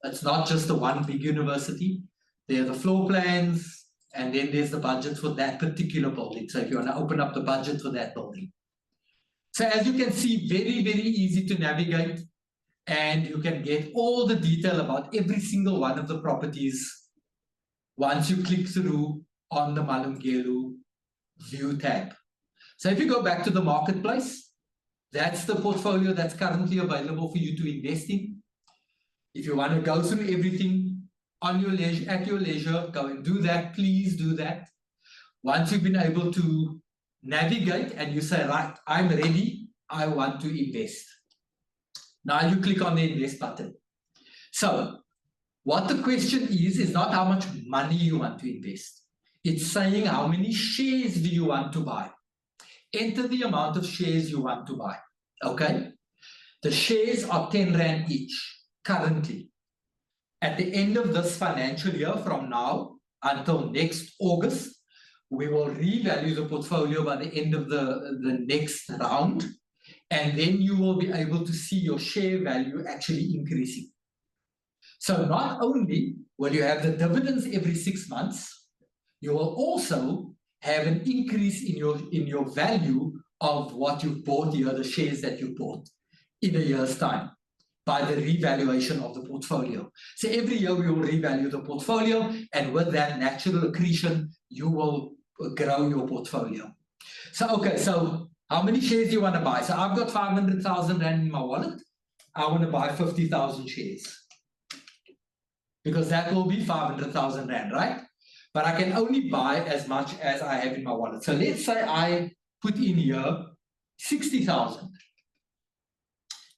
A: it's not just the one big university. There are the floor plans, and then there's the budget for that particular building. So if you want to open up the budget for that building. So as you can see, very, very easy to navigate, and you can get all the detail about every single one of the properties once you click through on the Malungelo View tab. So if you go back to the marketplace, that's the portfolio that's currently available for you to invest in. If you want to go through everything on your leisure, at your leisure, go and do that. Please do that. Once you've been able to navigate and you say, right, I'm ready, I want to invest. Now you click on the invest button. So what the question is not how much money you want to invest. It's saying how many shares do you want to buy. Enter the amount of shares you want to buy, okay? The shares are 10 Rand each, currently. At the end of this financial year, from now until next August, we will revalue the portfolio by the end of the next round, and then you will be able to see your share value actually increasing. So not only will you have the dividends every 6 months, you will also have an increase in your value of what you bought here, the shares that you bought in a year's time by the revaluation of the portfolio. So every year we will revalue the portfolio, and with that natural accretion, you will grow your portfolio. So, okay, so how many shares do you want to buy? So I've got 500,000 Rand in my wallet. I want to buy 50,000 shares because that will be 500,000 Rand, right? But I can only buy as much as I have in my wallet. So let's say I put in here 60,000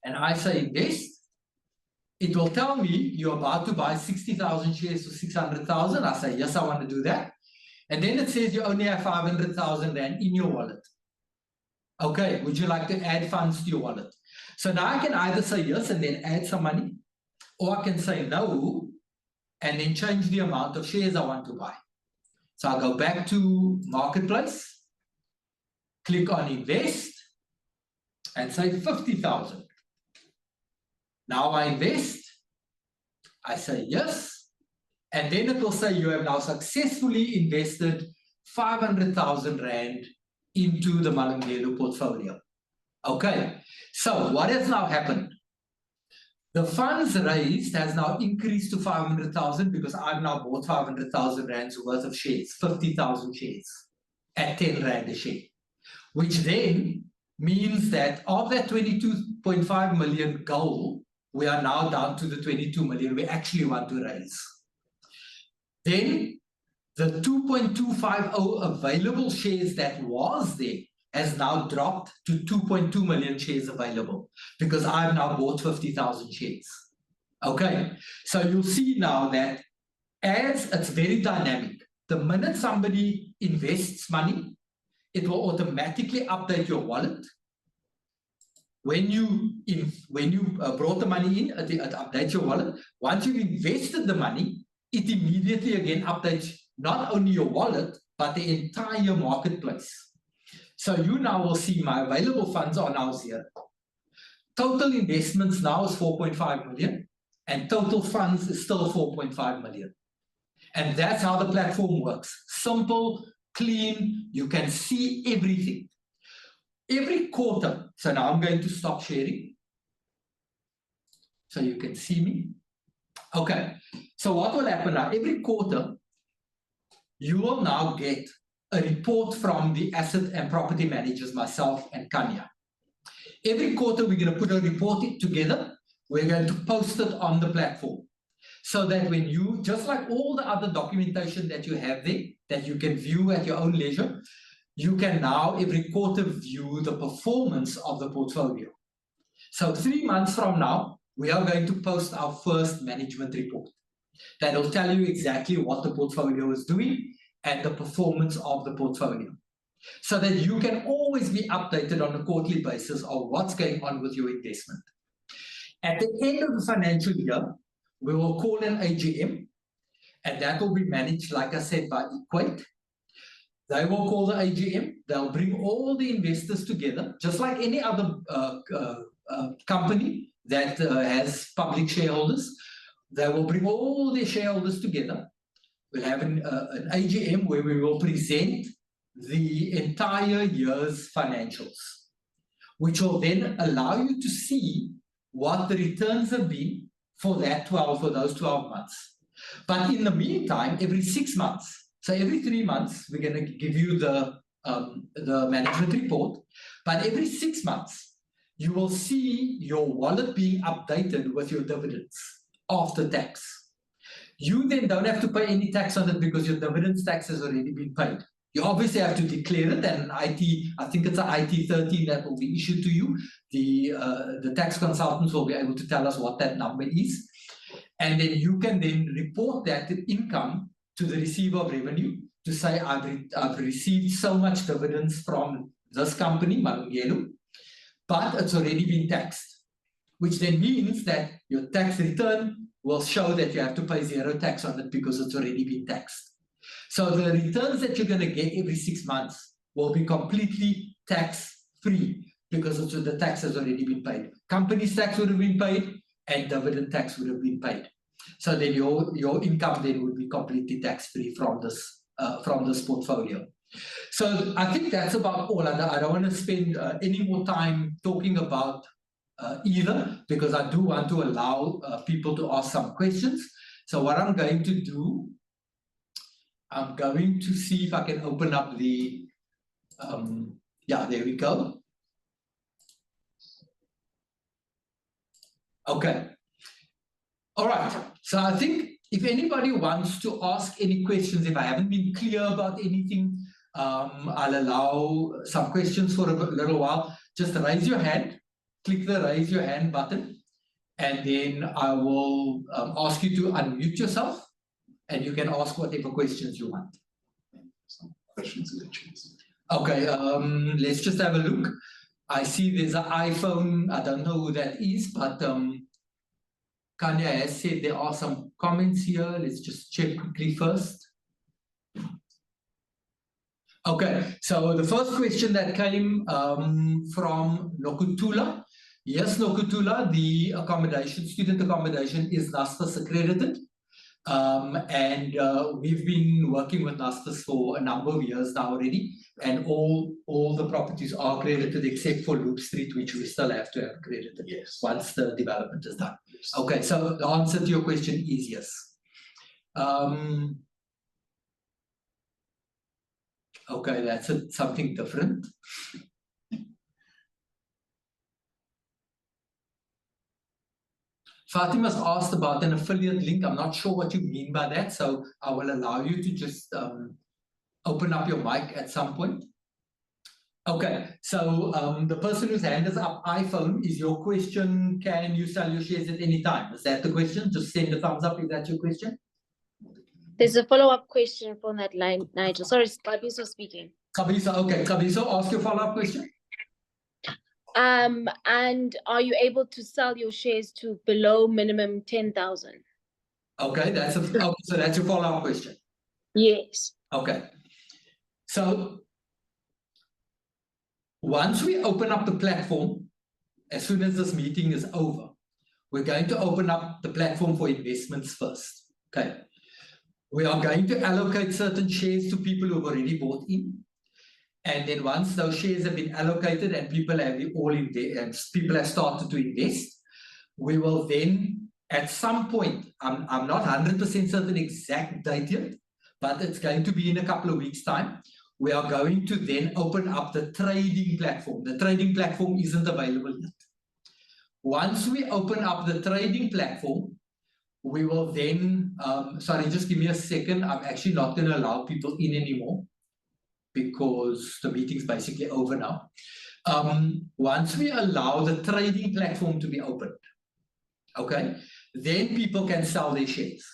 A: and I say invest. It will tell me you're about to buy 60,000 shares for 600,000. I say, yes, I want to do that. And then it says you only have 500,000 Rand in your wallet. Okay, would you like to add funds to your wallet? So now I can either say yes and then add some money, or I can say no and then change the amount of shares I want to buy. So I'll go back to Marketplace, click on Invest, and say 50,000. Now I invest, I say yes, and then it will say you have now successfully invested 500,000 Rand into the Malungelo portfolio. Okay, so what has now happened? The funds raised has now increased to 500,000 because I've now bought 500,000 Rands worth of shares, 50,000 shares at 10 Rand a share, which then means that of that 22.5 million goal, we are now down to the 22 million we actually want to raise. Then the 2.250 available shares that was there has now dropped to 2.2 million shares available because I've now bought 50,000 shares. Okay, so you'll see now that as it's very dynamic, the minute somebody invests money, it will automatically update your wallet. When you brought the money in, it updates your wallet. Once you've invested the money, it immediately again updates not only your wallet, but the entire marketplace. So you now will see my available funds are now 0. Total investments now is 4.5 million, and total funds is still 4.5 million. And that's how the platform works. Simple, clean, you can see everything. Every quarter, so now I'm going to stop sharing so you can see me. Okay, so what will happen now? Every quarter, you will now get a report from the asset and property managers, myself and Kanya. Every quarter, we're going to put a report together. We're going to post it on the platform so that when you, just like all the other documentation that you have there, that you can view at your own leisure, you can now every quarter view the performance of the portfolio. So 3 months from now, we are going to post our first management report that will tell you exactly what the portfolio is doing and the performance of the portfolio, so that you can always be updated on a quarterly basis of what's going on with your investment. At the end of the financial year, we will call an AGM, and that will be managed, like I said, by Equate. They will call the AGM. They'll bring all the investors together, just like any other company that has public shareholders. They will bring all their shareholders together. We'll have an AGM where we will present the entire year's financials, which will then allow you to see what the returns have been for those 12 months. But in the meantime, every 6 months, so every 3 months, we're going to give you the management report. But every 6 months, you will see your wallet being updated with your dividends after tax. You then don't have to pay any tax on it because your dividends tax has already been paid. You obviously have to declare it, and I think it's an IT 13 that will be issued to you. The tax consultants will be able to tell us what that number is. And then you can then report that income to the receiver of revenue to say, I've received so much dividends from this company, Malungelo, but it's already been taxed, which then means that your tax return will show that you have to pay 0 tax on it because it's already been taxed. So the returns that you're going to get every 6 months will be completely tax-free because the tax has already been paid. Company's tax would have been paid and dividend tax would have been paid. So then your income then would be completely tax-free from this portfolio. So I think that's about all. I don't want to spend any more time talking about either, because I do want to allow people to ask some questions. So what I'm going to do, I'm going to see if I can open up the, yeah, there we go. Okay. All right. So I think if anybody wants to ask any questions, if I haven't been clear about anything, I'll allow some questions for a little while. Just raise your hand, click the raise your hand button, and then I will ask you to unmute yourself, and you can ask whatever questions you want.
B: Some questions in the chat.
A: Okay, let's just have a look. I see there's an iPhone. I don't know who that is, but Kanya has said there are some comments here. Let's just check quickly first. Okay, so the first question that came from Nokutula. Yes, Nokutula, the student accommodation is NASFAS accredited. And we've been working with NASFAS for a number of years now already. And all the properties are accredited except for Loop Street, which we still have to have accredited, yes, once the development is done. Yes. Okay, so the answer to your question is yes. Okay, that's something different. Fatima's asked about an affiliate link. I'm not sure what you mean by that, so I will allow you to just open up your mic at some point. Okay, so the person whose hand is up, iPhone, is your question, can you sell your shares at any time? Is that the question? Just send a thumbs up if that's your question.
C: There's a follow-up question from that line, Nigel. Sorry, Kabiso speaking.
A: Kabiso, okay. Kabiso, ask your follow-up question.
C: And are you able to sell your shares to below minimum 10,000?
A: Okay, so that's your follow-up question.
C: Yes.
A: Okay. So once we open up the platform, as soon as this meeting is over, we're going to open up the platform for investments first. Okay. We are going to allocate certain shares to people who have already bought in. And then once those shares have been allocated and people have people have started to invest, we will then, at some point, I'm not 100% certain exact date yet, but it's going to be in a couple of weeks' time. We are going to then open up the trading platform. The trading platform isn't available yet. Once we open up the trading platform, we will then, sorry, just give me a second. I'm actually not going to allow people in anymore because the meeting's basically over now. Once we allow the trading platform to be opened, okay, then people can sell their shares.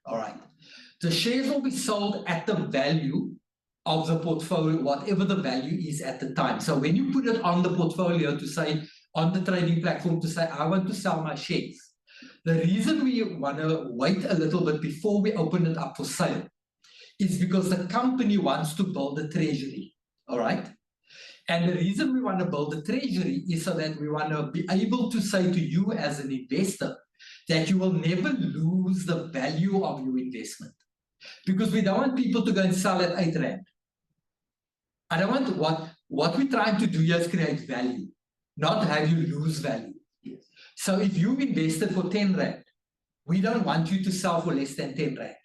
A: All right. The shares will be sold at the value of the portfolio, whatever the value is at the time. So when you put it on the portfolio to say, on the trading platform to say, I want to sell my shares, The reason we want to wait a little bit before we open it up for sale is because the company wants to build a treasury, all right? And the reason we want to build a treasury is so that we want to be able to say to you as an investor that you will never lose the value of your investment. Because we don't want people to go and sell at 8 Rand. I don't want what we're trying to do here is create value, not have you lose value.
B: Yes.
A: So if you invested for 10 Rand, we don't want you to sell for less than 10 Rand.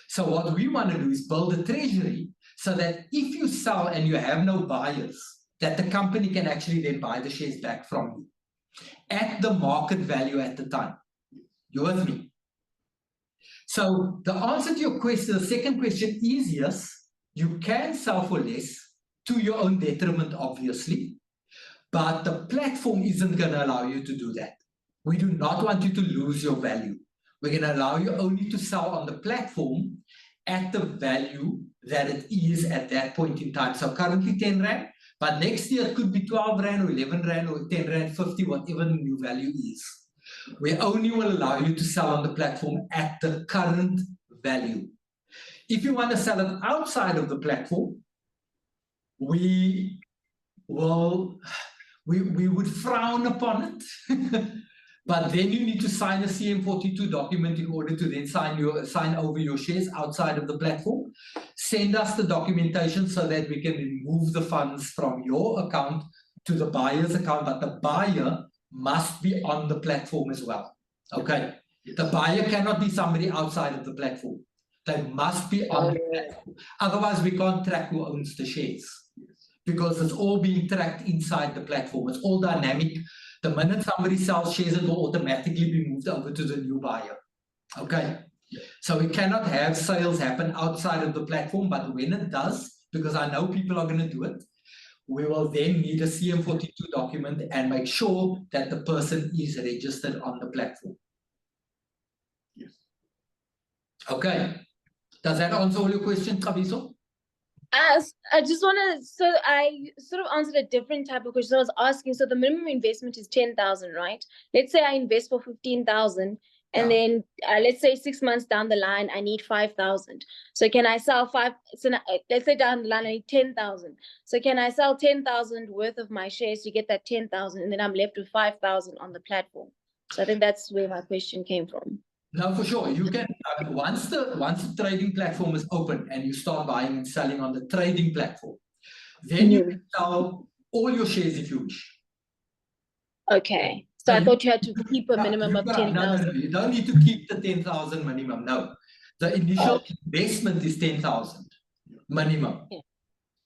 A: So what we want to do is build a treasury so that if you sell and you have no buyers, that the company can actually then buy the shares back from you at the market value at the time. You with me? So the answer to your question, the second question is yes, you can sell for less to your own detriment, obviously, but the platform isn't going to allow you to do that. We do not want you to lose your value. We're going to allow you only to sell on the platform at the value that it is at that point in time. So currently 10 Rand, but next year it could be 12 Rand or 11 Rand or 10 Rand 50, whatever the new value is. We only will allow you to sell on the platform at the current value. If you want to sell it outside of the platform, we would frown upon it. But then you need to sign a CM42 document in order to then sign over your shares outside of the platform. Send us the documentation so that we can remove the funds from your account to the buyer's account, but the buyer must be on the platform as well. Okay. The buyer cannot be somebody outside of the platform. They must be on the platform. Otherwise, we can't track who owns the shares because it's all being tracked inside the platform. It's all dynamic. The minute somebody sells shares, it will automatically be moved over to the new buyer. Okay. So we cannot have sales happen outside of the platform, but when it does, because I know people are going to do it, we will then need a CM42 document and make sure that the person is registered on the platform.
B: Yes.
A: Okay. Does that answer all your questions, Kabiso?
C: I just want to, so I sort of answered a different type of question. So I was asking, so the minimum investment is 10,000, right? Let's say I invest for 15,000 and then let's say 6 months down the line, I need 5,000. So can I sell so now, let's say down the line, I need 10,000. So can I sell 10,000 worth of my shares to get that 10,000 and then I'm left with 5,000 on the platform? So I think that's where my question came from.
A: No, for sure. You can, once the trading platform is open and you start buying and selling on the trading platform, then you can sell all your shares if you wish.
C: Okay. So I thought you had to keep a minimum of 10,000.
A: No, you don't need to keep the 10,000 minimum. No. The initial investment is 10,000 minimum. Yeah.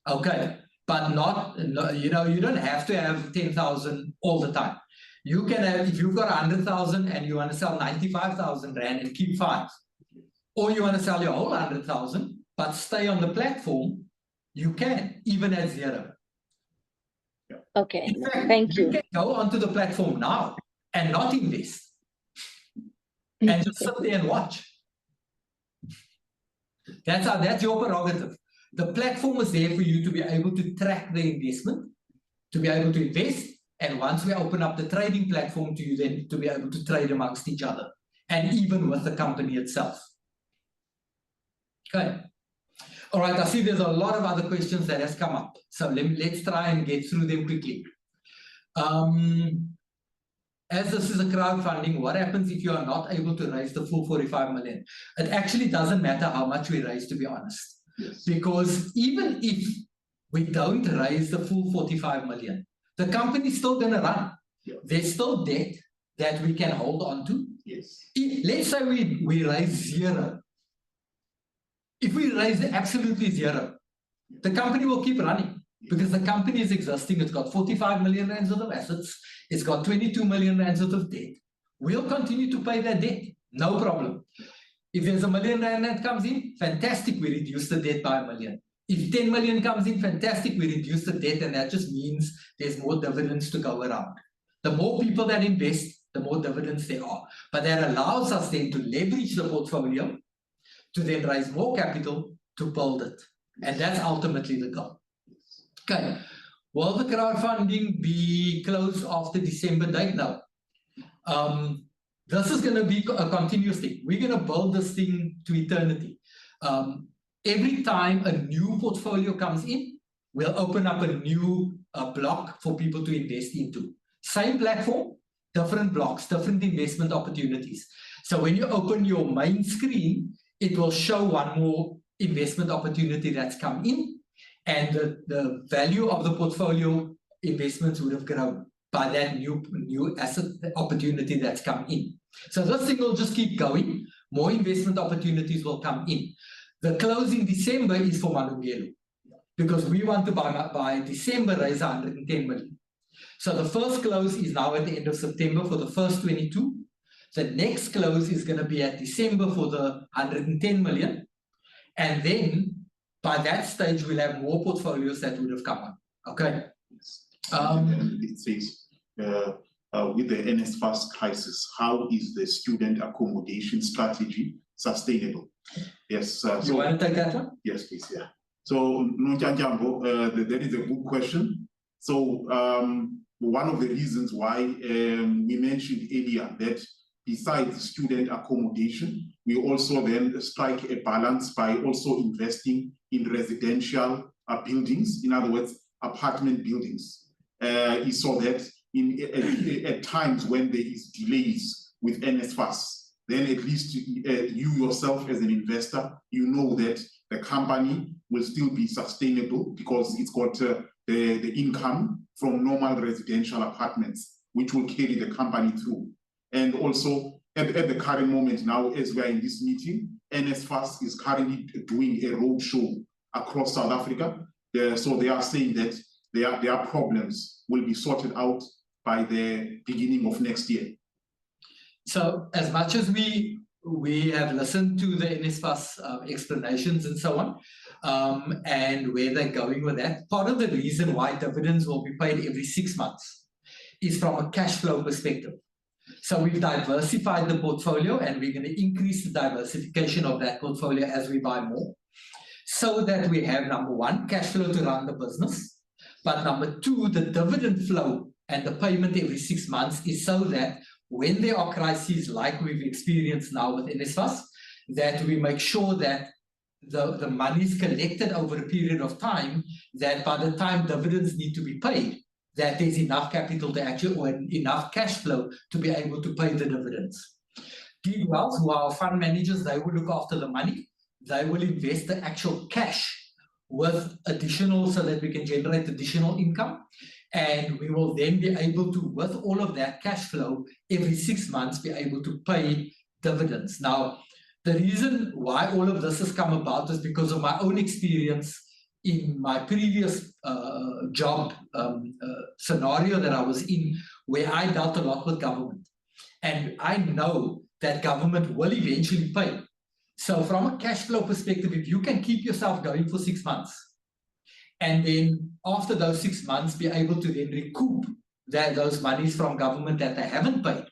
A: Okay. But not, you know, you don't have to have 10,000 all the time. You can have, if you've got 100,000 and you want to sell 95,000 Rand and keep 5, or you want to sell your whole 100,000 but stay on the platform, you can, even at 0.
C: Okay,
A: in fact,
C: thank you.
A: You can go onto the platform now and not invest and just sit there and watch. That's your prerogative. The platform is there for you to be able to track the investment, to be able to invest. And once we open up the trading platform to you, then to be able to trade amongst each other and even with the company itself. Okay. All right. I see there's a lot of other questions that has come up. So let's try and get through them quickly. As this is a crowdfunding, what happens if you are not able to raise the full 45 million? It actually doesn't matter how much we raise, to be honest. Yes. Because even if we don't raise the full 45 million, the company is still going to run. Yeah. There's still debt that we can hold on to. Yes. Let's say we raise 0. If we raise absolutely 0, the company will keep running because the company is existing. It's got 45 million Rands worth of assets. It's got 22 million Rands worth of debt. We'll continue to pay that debt. No problem. If there's R1 million that comes in, fantastic. We reduce the debt by 1 million. If 10 million comes in, fantastic, we reduce the debt, and that just means there's more dividends to go around. The more people that invest, the more dividends there are. But that allows us then to leverage the portfolio, to then raise more capital to build it. And that's ultimately the goal. Okay. Will the crowdfunding be closed after December date? No. This is going to be a continuous thing. We're going to build this thing to eternity. Every time a new portfolio comes in, we'll open up a new block for people to invest into. Same platform, different blocks, different investment opportunities. So when you open your main screen, it will show one more investment opportunity that's come in, and the value of the portfolio investments would have grown by that new asset opportunity that's come in. So this thing will just keep going. More investment opportunities will come in. The close in December is for Malungelo, because we want to by December raise 110 million. So the first close is now at the end of September for the first 22. The next close is going to be at December for the 110 million. And then by that stage, we'll have more portfolios that would have come up. Okay.
B: And then it says, with the NSFAS crisis, how is the student accommodation strategy sustainable? Yes.
A: You want to take that one?
B: Yes, please. Yeah. So, that is a good question. So, one of the reasons why we mentioned earlier that besides student accommodation, we also then strike a balance by also investing in residential buildings, in other words, apartment buildings. So that at times when there is delays with NSFAS, then at least you yourself as an investor, you know that the company will still be sustainable because it's got the income from normal residential apartments, which will carry the company through. And also at the current moment now, as we are in this meeting, NSFAS is currently doing a roadshow across South Africa. So they are saying that their problems will be sorted out by the beginning of next year.
A: So as much as we have listened to the NSFAS explanations and so on, and where they're going with that, part of the reason why dividends will be paid every 6 months is from a cash flow perspective. So we've diversified the portfolio, and we're going to increase the diversification of that portfolio as we buy more, so that we have, number one, cash flow to run the business, but number two, the dividend flow and the payment every 6 months is so that when there are crises like we've experienced now with NSFAS, that we make sure that the money is collected over a period of time, that by the time dividends need to be paid, that there's enough capital to actually, or enough cash flow to be able to pay the dividends. Gig Wealth, who are our fund managers, they will look after the money. They will invest the actual cash with additional, so that we can generate additional income. And we will then be able to, with all of that cash flow, every 6 months, be able to pay dividends. Now, the reason why all of this has come about is because of my own experience in my previous job scenario that I was in, where I dealt a lot with government. And I know that government will eventually pay. So from a cash flow perspective, if you can keep yourself going for 6 months, and then after those 6 months be able to then recoup those monies from government that they haven't paid,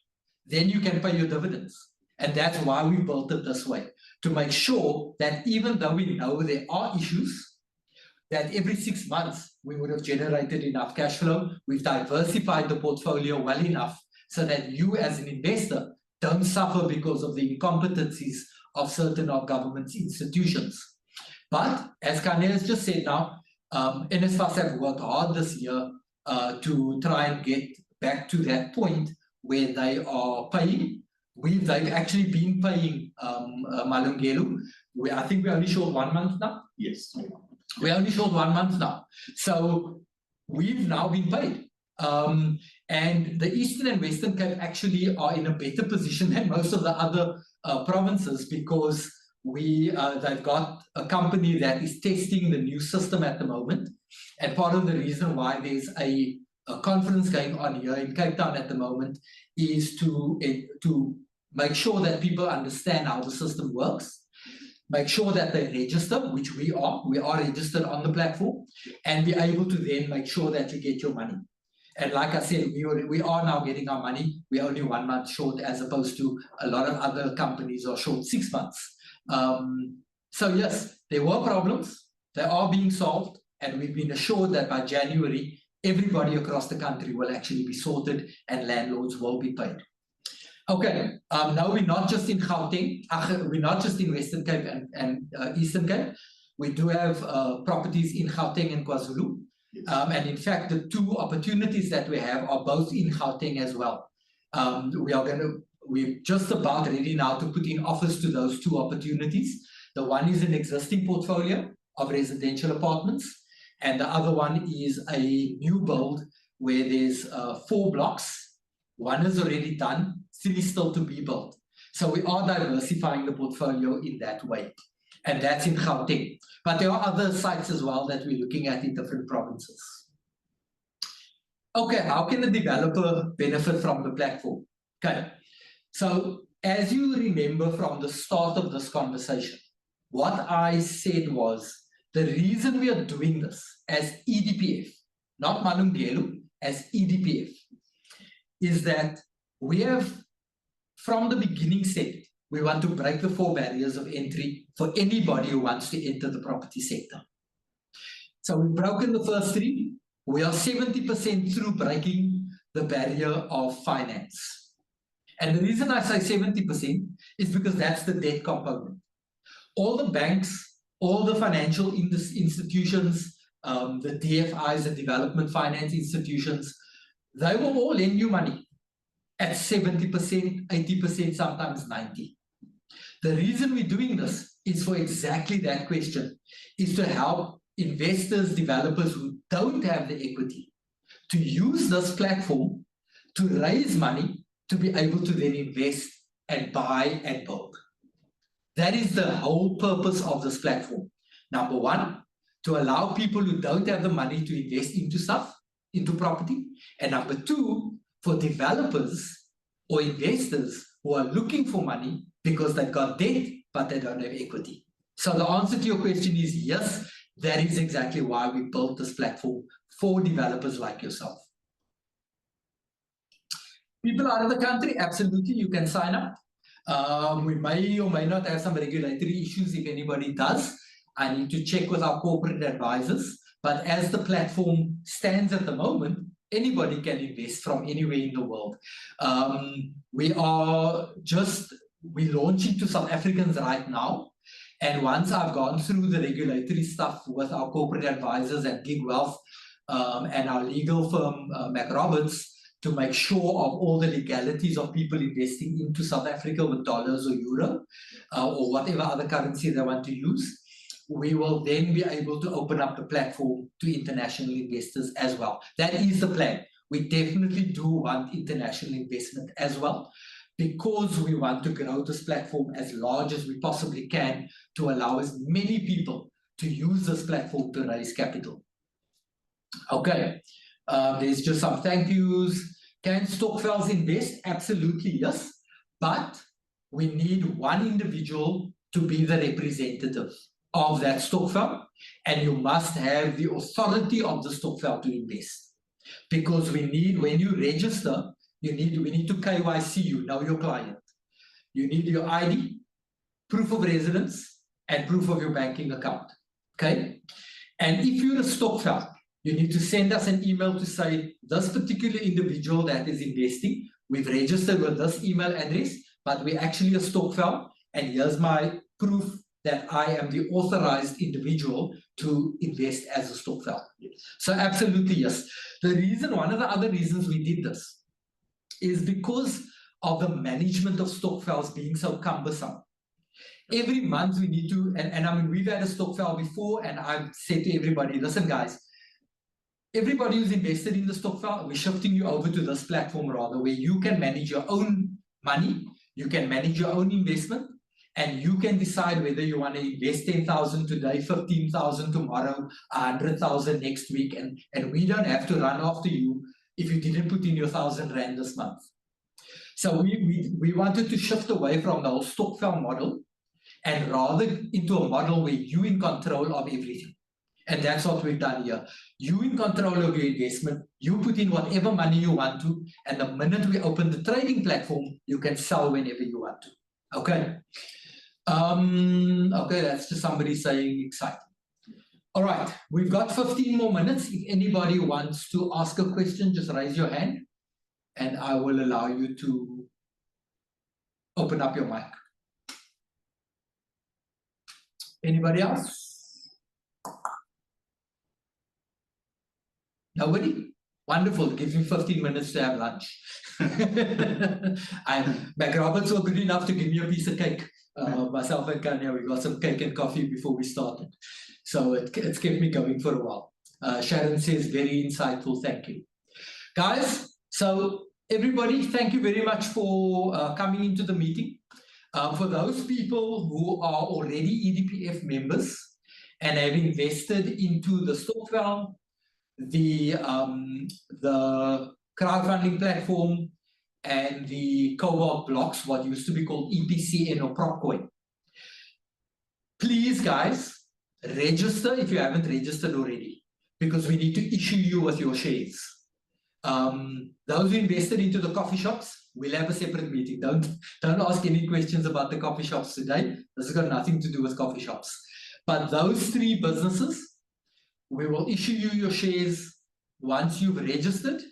A: then you can pay your dividends. And that's why we built it this way, to make sure that even though we know there are issues, that every 6 months we would have generated enough cash flow. We've diversified the portfolio well enough so that you as an investor don't suffer because of the incompetencies of certain of government's institutions. But as Kanye has just said now, NSFAS have worked hard this year to try and get back to that point where they are paying. They've actually been paying Malungelo. I think we're only short 1 month now.
B: Yes.
A: We're only short 1 month now. So we've now been paid. And the Eastern and Western Cape actually are in a better position than most of the other provinces, because they've got a company that is testing the new system at the moment. And part of the reason why there's a conference going on here in Cape Town at the moment is to make sure that people understand how the system works, make sure that they register, which we are registered on the platform, and be able to then make sure that you get your money. And like I said, we are now getting our money. We're only 1 month short, as opposed to a lot of other companies are short 6 months. So yes, there were problems. They are being solved, and we've been assured that by January, everybody across the country will actually be sorted and landlords will be paid. Okay, now we're not just in Gauteng, we're not just in Western Cape and Eastern Cape. We do have properties in Gauteng and KwaZulu.
B: Yes.
A: And in fact, the two opportunities that we have are both in Gauteng as well. We're just about ready now to put in offers to those two opportunities. The one is an existing portfolio of residential apartments, and the other one is a new build where there's 4 blocks. One is already done, 3 still to be built. So we are diversifying the portfolio in that way. And that's in Gauteng. But there are other sites as well that we're looking at in different provinces. Okay, how can a developer benefit from the platform? Okay, so as you remember from the start of this conversation, what I said was the reason we are doing this as EDPF, not Malungelo, as EDPF, is that we have, from the beginning said, we want to break the 4 barriers of entry for anybody who wants to enter the property sector. So we've broken the first 3. We are 70% through breaking the barrier of finance. And the reason I say 70% is because that's the debt component. All the banks, all the financial institutions, the DFIs, the development finance institutions, they will all lend you money at 70%, 80%, sometimes 90%. The reason we're doing this is for exactly that question, is to help investors, developers who don't have the equity to use this platform to raise money to be able to then invest and buy and build. That is the whole purpose of this platform. Number 1, to allow people who don't have the money to invest into stuff, into property. And number 2, for developers or investors who are looking for money because they've got debt, but they don't have equity. So the answer to your question is yes, that is exactly why we built this platform for developers like yourself. People out of the country, absolutely, you can sign up. We may or may not have some regulatory issues. If anybody does, I need to check with our corporate advisors. But as the platform stands at the moment, anybody can invest from anywhere in the world. We're launching to South Africans right now. And once I've gone through the regulatory stuff with our corporate advisors at Gig Wealth and our legal firm, McRoberts, to make sure of all the legalities of people investing into South Africa with dollars or euro or whatever other currency they want to use, we will then be able to open up the platform to international investors as well. That is the plan. We definitely do want international investment as well, because we want to grow this platform as large as we possibly can to allow as many people to use this platform to raise capital. Okay, there's just some thank yous. Can stokvels invest? Absolutely, yes. But we need one individual to be the representative of that stokvel, and you must have the authority of the stokvel to invest. Because we need, when you register, we need to KYC you, know your client. You need your ID, proof of residence, and proof of your banking account. Okay? And if you're a stokvel, you need to send us an email to say, this particular individual that is investing, we've registered with this email address, but we're actually a stokvel, and here's my proof that I am the authorized individual to invest as a stokvel. So absolutely, yes. The reason, one of the other reasons we did this is because of the management of stokvels being so cumbersome. Every month we need to, and I mean, we've had a stokvel before, and I've said to everybody, listen guys, everybody who's invested in the stokvel, we're shifting you over to this platform rather, where you can manage your own money, you can manage your own investment, and you can decide whether you want to invest 10,000 today, 15,000 tomorrow, 100,000 next week, and we don't have to run after you if you didn't put in your 1,000 Rand this month. So we wanted to shift away from the whole stokvel model and rather into a model where you're in control of everything. And that's what we've done here. You in control of your investment, you put in whatever money you want to, and the minute we open the trading platform, you can sell whenever you want to. Okay. Okay, that's just somebody saying exciting. All right, we've got 15 more minutes. If anybody wants to ask a question, just raise your hand and I will allow you to open up your mic. Anybody else? Nobody? Wonderful. It gives me 15 minutes to have lunch. Mac Roberts were good enough to give me a piece of cake. Myself and Kanya, we got some cake and coffee before we started. So it's kept me going for a while. Sharon says, very insightful. Thank you. Guys, so everybody, thank you very much for coming into the meeting. For those people who are already EDPF members and have invested into the Stokvel, the crowdfunding platform, and the Cobalt blocks, what used to be called EPCN or PropCoin. Please, guys, register if you haven't registered already, because we need to issue you with your shares. Those who invested into the coffee shops, we'll have a separate meeting. Don't ask any questions about the coffee shops today. This has got nothing to do with coffee shops. But those three businesses, we will issue you your shares once you've registered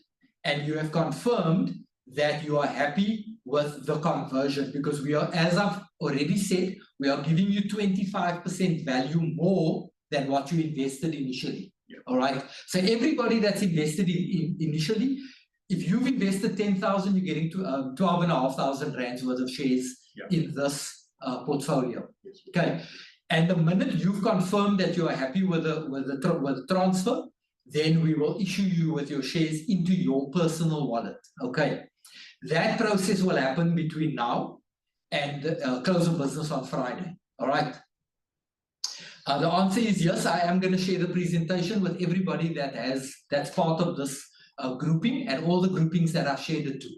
A: and you have confirmed that you are happy with the conversion, because we are, as I've already said, we are giving you 25% value more than what you invested initially. Yeah. All right. So everybody that's invested initially, if you've invested 10,000, you're getting to 12,500 rands worth of shares in this portfolio. Yes. Okay. And the minute you've confirmed that you are happy with the transfer, then we will issue you with your shares into your personal wallet. Okay. That process will happen between now and close of business on Friday. All right. The answer is yes. I am going to share the presentation with everybody that's part of this grouping and all the groupings that I've shared it to.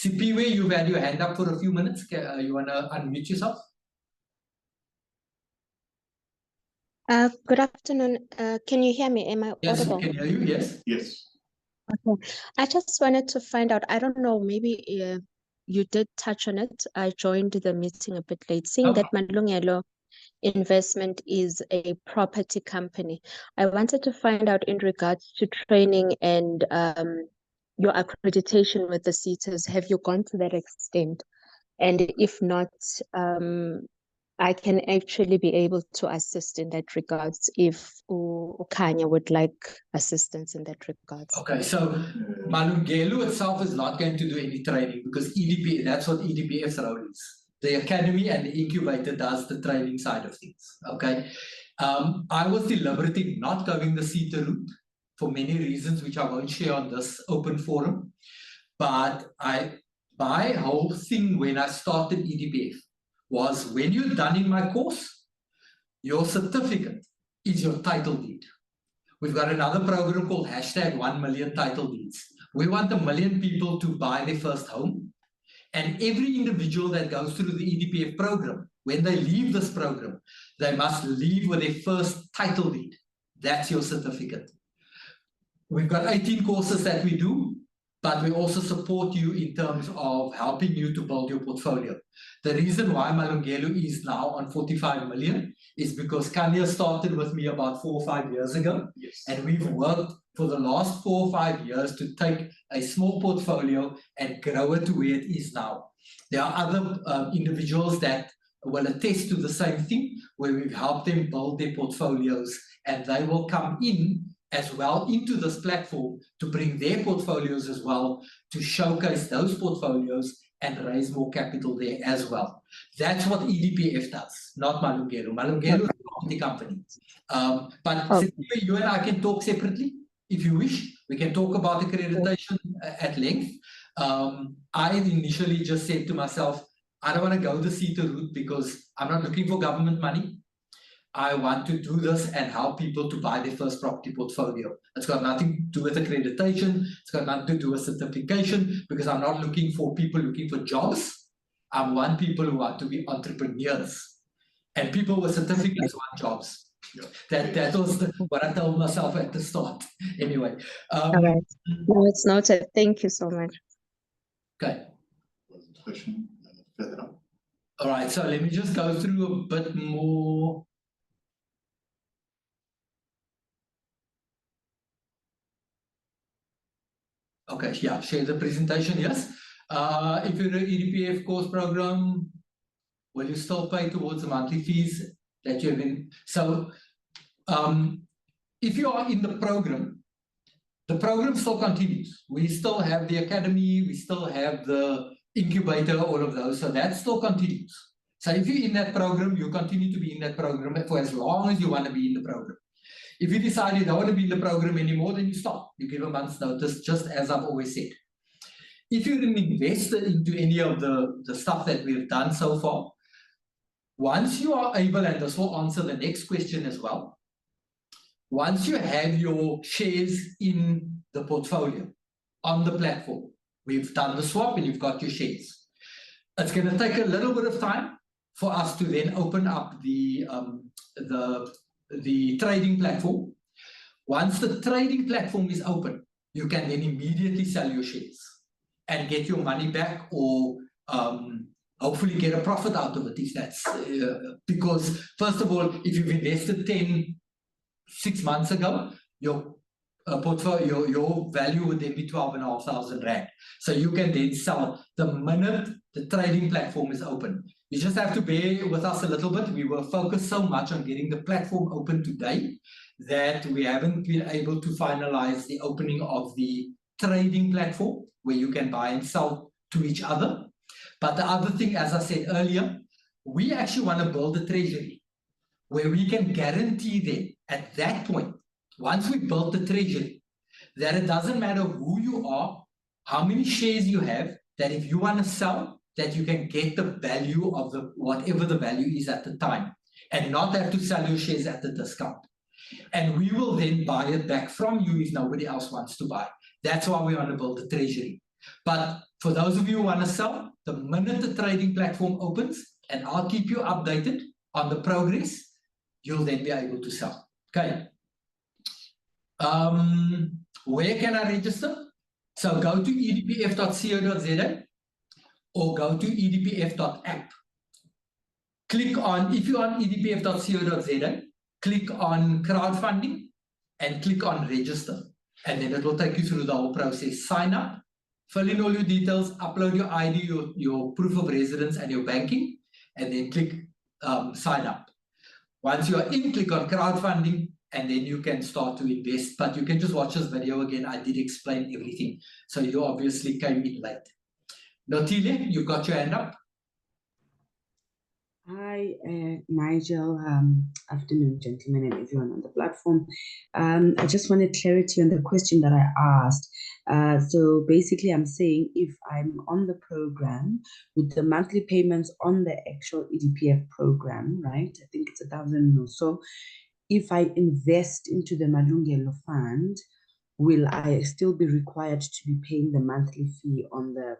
A: Sipiwe, you've had your hand up for a few minutes. You want to unmute yourself?
D: Good afternoon. Can you hear me? Am I audible?
A: Yes, we can hear you. Yes.
B: Yes.
D: Okay. I just wanted to find out, I don't know, maybe you did touch on it. I joined the meeting a bit late. Seeing that Malungelo Investment is a property company, I wanted to find out in regards to training and your accreditation with the SETAs. Have you gone to that extent? And if not, I can actually be able to assist in that regards if Kanya would like assistance in that regards.
A: Okay, so Malungelo itself is not going to do any training because EDP, that's what EDPF's role is. The academy and the incubator does the training side of things. Okay, I was deliberately not going the SETA route for many reasons, which I won't share on this open forum. But my whole thing when I started EDPF was, when you're done in my course, your certificate is your title deed. We've got another program called #1 million title deeds. We want 1 million people to buy their first home. And every individual that goes through the EDPF program, when they leave this program, they must leave with their first title deed. That's your certificate. We've got 18 courses that we do, but we also support you in terms of helping you to build your portfolio. The reason why Malungelo is now on 45 million is because Kanya started with me about 4 or 5 years ago. Yes. And we've worked for the last 4 or 5 years to take a small portfolio and grow it to where it is now. There are other individuals that will attest to the same thing, where we've helped them build their portfolios, and they will come in as well into this platform to bring their portfolios as well, to showcase those portfolios and raise more capital there as well. That's what EDPF does, not Malungelo. Malungelo is a property company. But you and I can talk separately if you wish. We can talk about accreditation at length. I initially just said to myself, I don't want to go the SETA route because I'm not looking for government money. I want to do this and help people to buy their first property portfolio. It's got nothing to do with accreditation. It's got nothing to do with certification, because I'm not looking for people looking for jobs. I want people who want to be entrepreneurs. And people with certificates want jobs. Yeah. That was what I told myself at the start. Anyway.
D: All right. No, it's noted. Thank you so much.
A: Okay.
B: Question further up.
A: All right. So let me just go through a bit more. Okay, yeah, share the presentation, yes. If you're an EDPF course program, will you still pay towards the monthly fees that you have in? So if you are in the program still continues. We still have the academy, we still have the incubator, all of those. So that still continues. So if you're in that program, you continue to be in that program for as long as you want to be in the program. If you decide you don't want to be in the program anymore, then you stop. You give a month's notice, just as I've always said. If you're an investor into any of the stuff that we've done so far, once you are able, and this will answer the next question as well, once you have your shares in the portfolio on the platform, we've done the swap and you've got your shares. It's going to take a little bit of time for us to then open up the trading platform. Once the trading platform is open, you can then immediately sell your shares and get your money back, or hopefully get a profit out of it if that's because first of all, if you've invested 6 months ago, your portfolio, your value would then be 12,500 Rand. So you can then sell the minute the trading platform is open. You just have to bear with us a little bit. We were focused so much on getting the platform open today that we haven't been able to finalize the opening of the trading platform where you can buy and sell to each other. But the other thing, as I said earlier, we actually want to build a treasury where we can guarantee them at that point, once we build the treasury, that it doesn't matter who you are, how many shares you have, that if you want to sell, that you can get the value of the whatever the value is at the time and not have to sell your shares at the discount. And we will then buy it back from you if nobody else wants to buy. That's why we want to build the treasury. But for those of you who want to sell, the minute the trading platform opens, and I'll keep you updated on the progress, you'll then be able to sell. Okay. Where can I register? So go to edpf.co.za or go to edpf.app. Click on, if you're on edpf.co.za, click on crowdfunding and click on register. And then it will take you through the whole process. Sign up, fill in all your details, upload your ID, your proof of residence and your banking, and then click sign up. Once you are in, click on crowdfunding, and then you can start to invest. But you can just watch this video again. I did explain everything. So you obviously came in late. Notile, you've got your hand up.
E: Hi, Nigel. Afternoon, gentlemen, and everyone on the platform. I just wanted clarity on the question that I asked. So basically, I'm saying if I'm on the program with the monthly payments on the actual EDPF program, right? I think it's 1,000 or so. If I invest into the Malungelo fund, will I still be required to be paying the monthly fee on the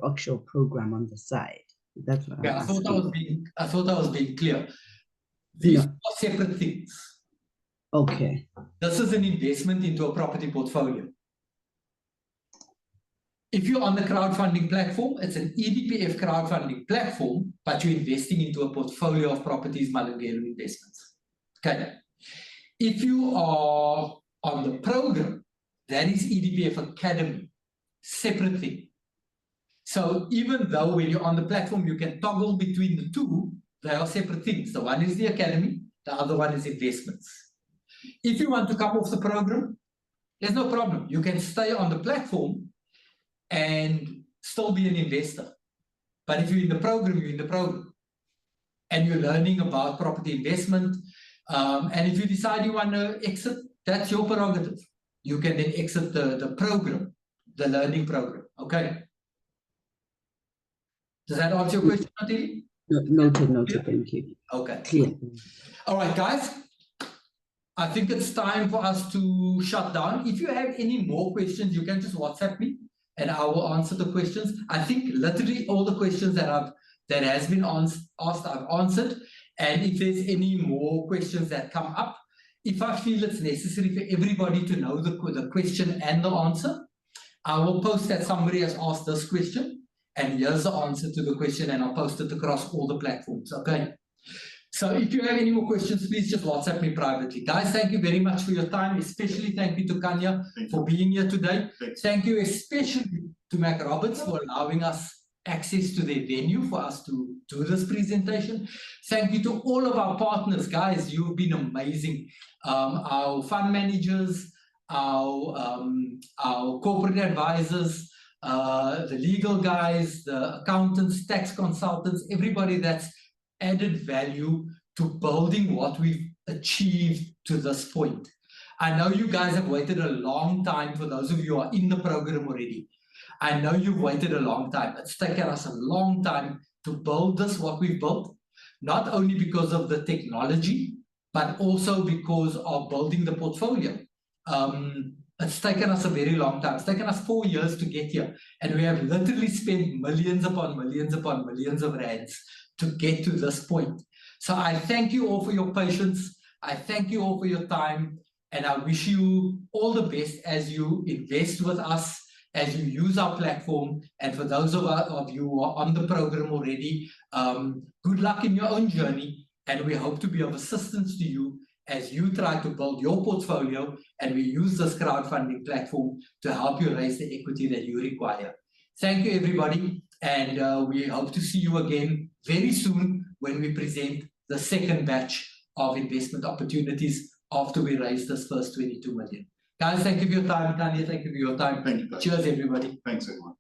E: actual program on the side? That's what I'm asking.
A: I thought I was being clear. These are separate things.
E: Okay.
A: This is an investment into a property portfolio. If you're on the crowdfunding platform, it's an EDPF crowdfunding platform, but you're investing into a portfolio of properties, Malungelo Investments. Okay. If you are on the program, that is EDPF Academy, separate thing. So even though when you're on the platform, you can toggle between the two, they are separate things. The one is the academy, the other one is investments. If you want to come off the program, there's no problem. You can stay on the platform and still be an investor. But if you're in the program, you're in the program. And you're learning about property investment. And if you decide you want to exit, that's your prerogative. You can then exit the program, the learning program. Okay. Does that answer your question, Natili?
E: Noted, thank you.
A: Okay.
E: Clear.
A: All right, guys. I think it's time for us to shut down. If you have any more questions, you can just WhatsApp me and I will answer the questions. I think literally all the questions that has been asked, I've answered. And if there's any more questions that come up, if I feel it's necessary for everybody to know the question and the answer, I will post that somebody has asked this question. And here's the answer to the question, and I'll post it across all the platforms, okay? So if you have any more questions, please just WhatsApp me privately. Guys, thank you very much for your time. Especially thank you to Kanya for being here today. Thank you especially to Mac Roberts for allowing us access to their venue for us to do this presentation. Thank you to all of our partners. Guys, you've been amazing. Our fund managers, our corporate advisors, the legal guys, the accountants, tax consultants, everybody that's added value to building what we've achieved to this point. I know you guys have waited a long time. For those of you who are in the program already, I know you've waited a long time. It's taken us a long time to build this, what we've built, not only because of the technology, but also because of building the portfolio. It's taken us a very long time. It's taken us 4 years to get here. And we have literally spent millions upon millions upon millions of rands to get to this point. So I thank you all for your patience. I thank you all for your time. And I wish you all the best as you invest with us, as you use our platform. And for those of you who are on the program already, good luck in your own journey. And we hope to be of assistance to you as you try to build your portfolio, and we use this crowdfunding platform to help you raise the equity that you require. Thank you, everybody. And we hope to see you again very soon when we present the second batch of investment opportunities after we raise this first 22 million. Guys, thank you for your time. Tanya, thank you for your time.
B: Thank you, guys.
A: Cheers, everybody.
B: Thanks, everyone.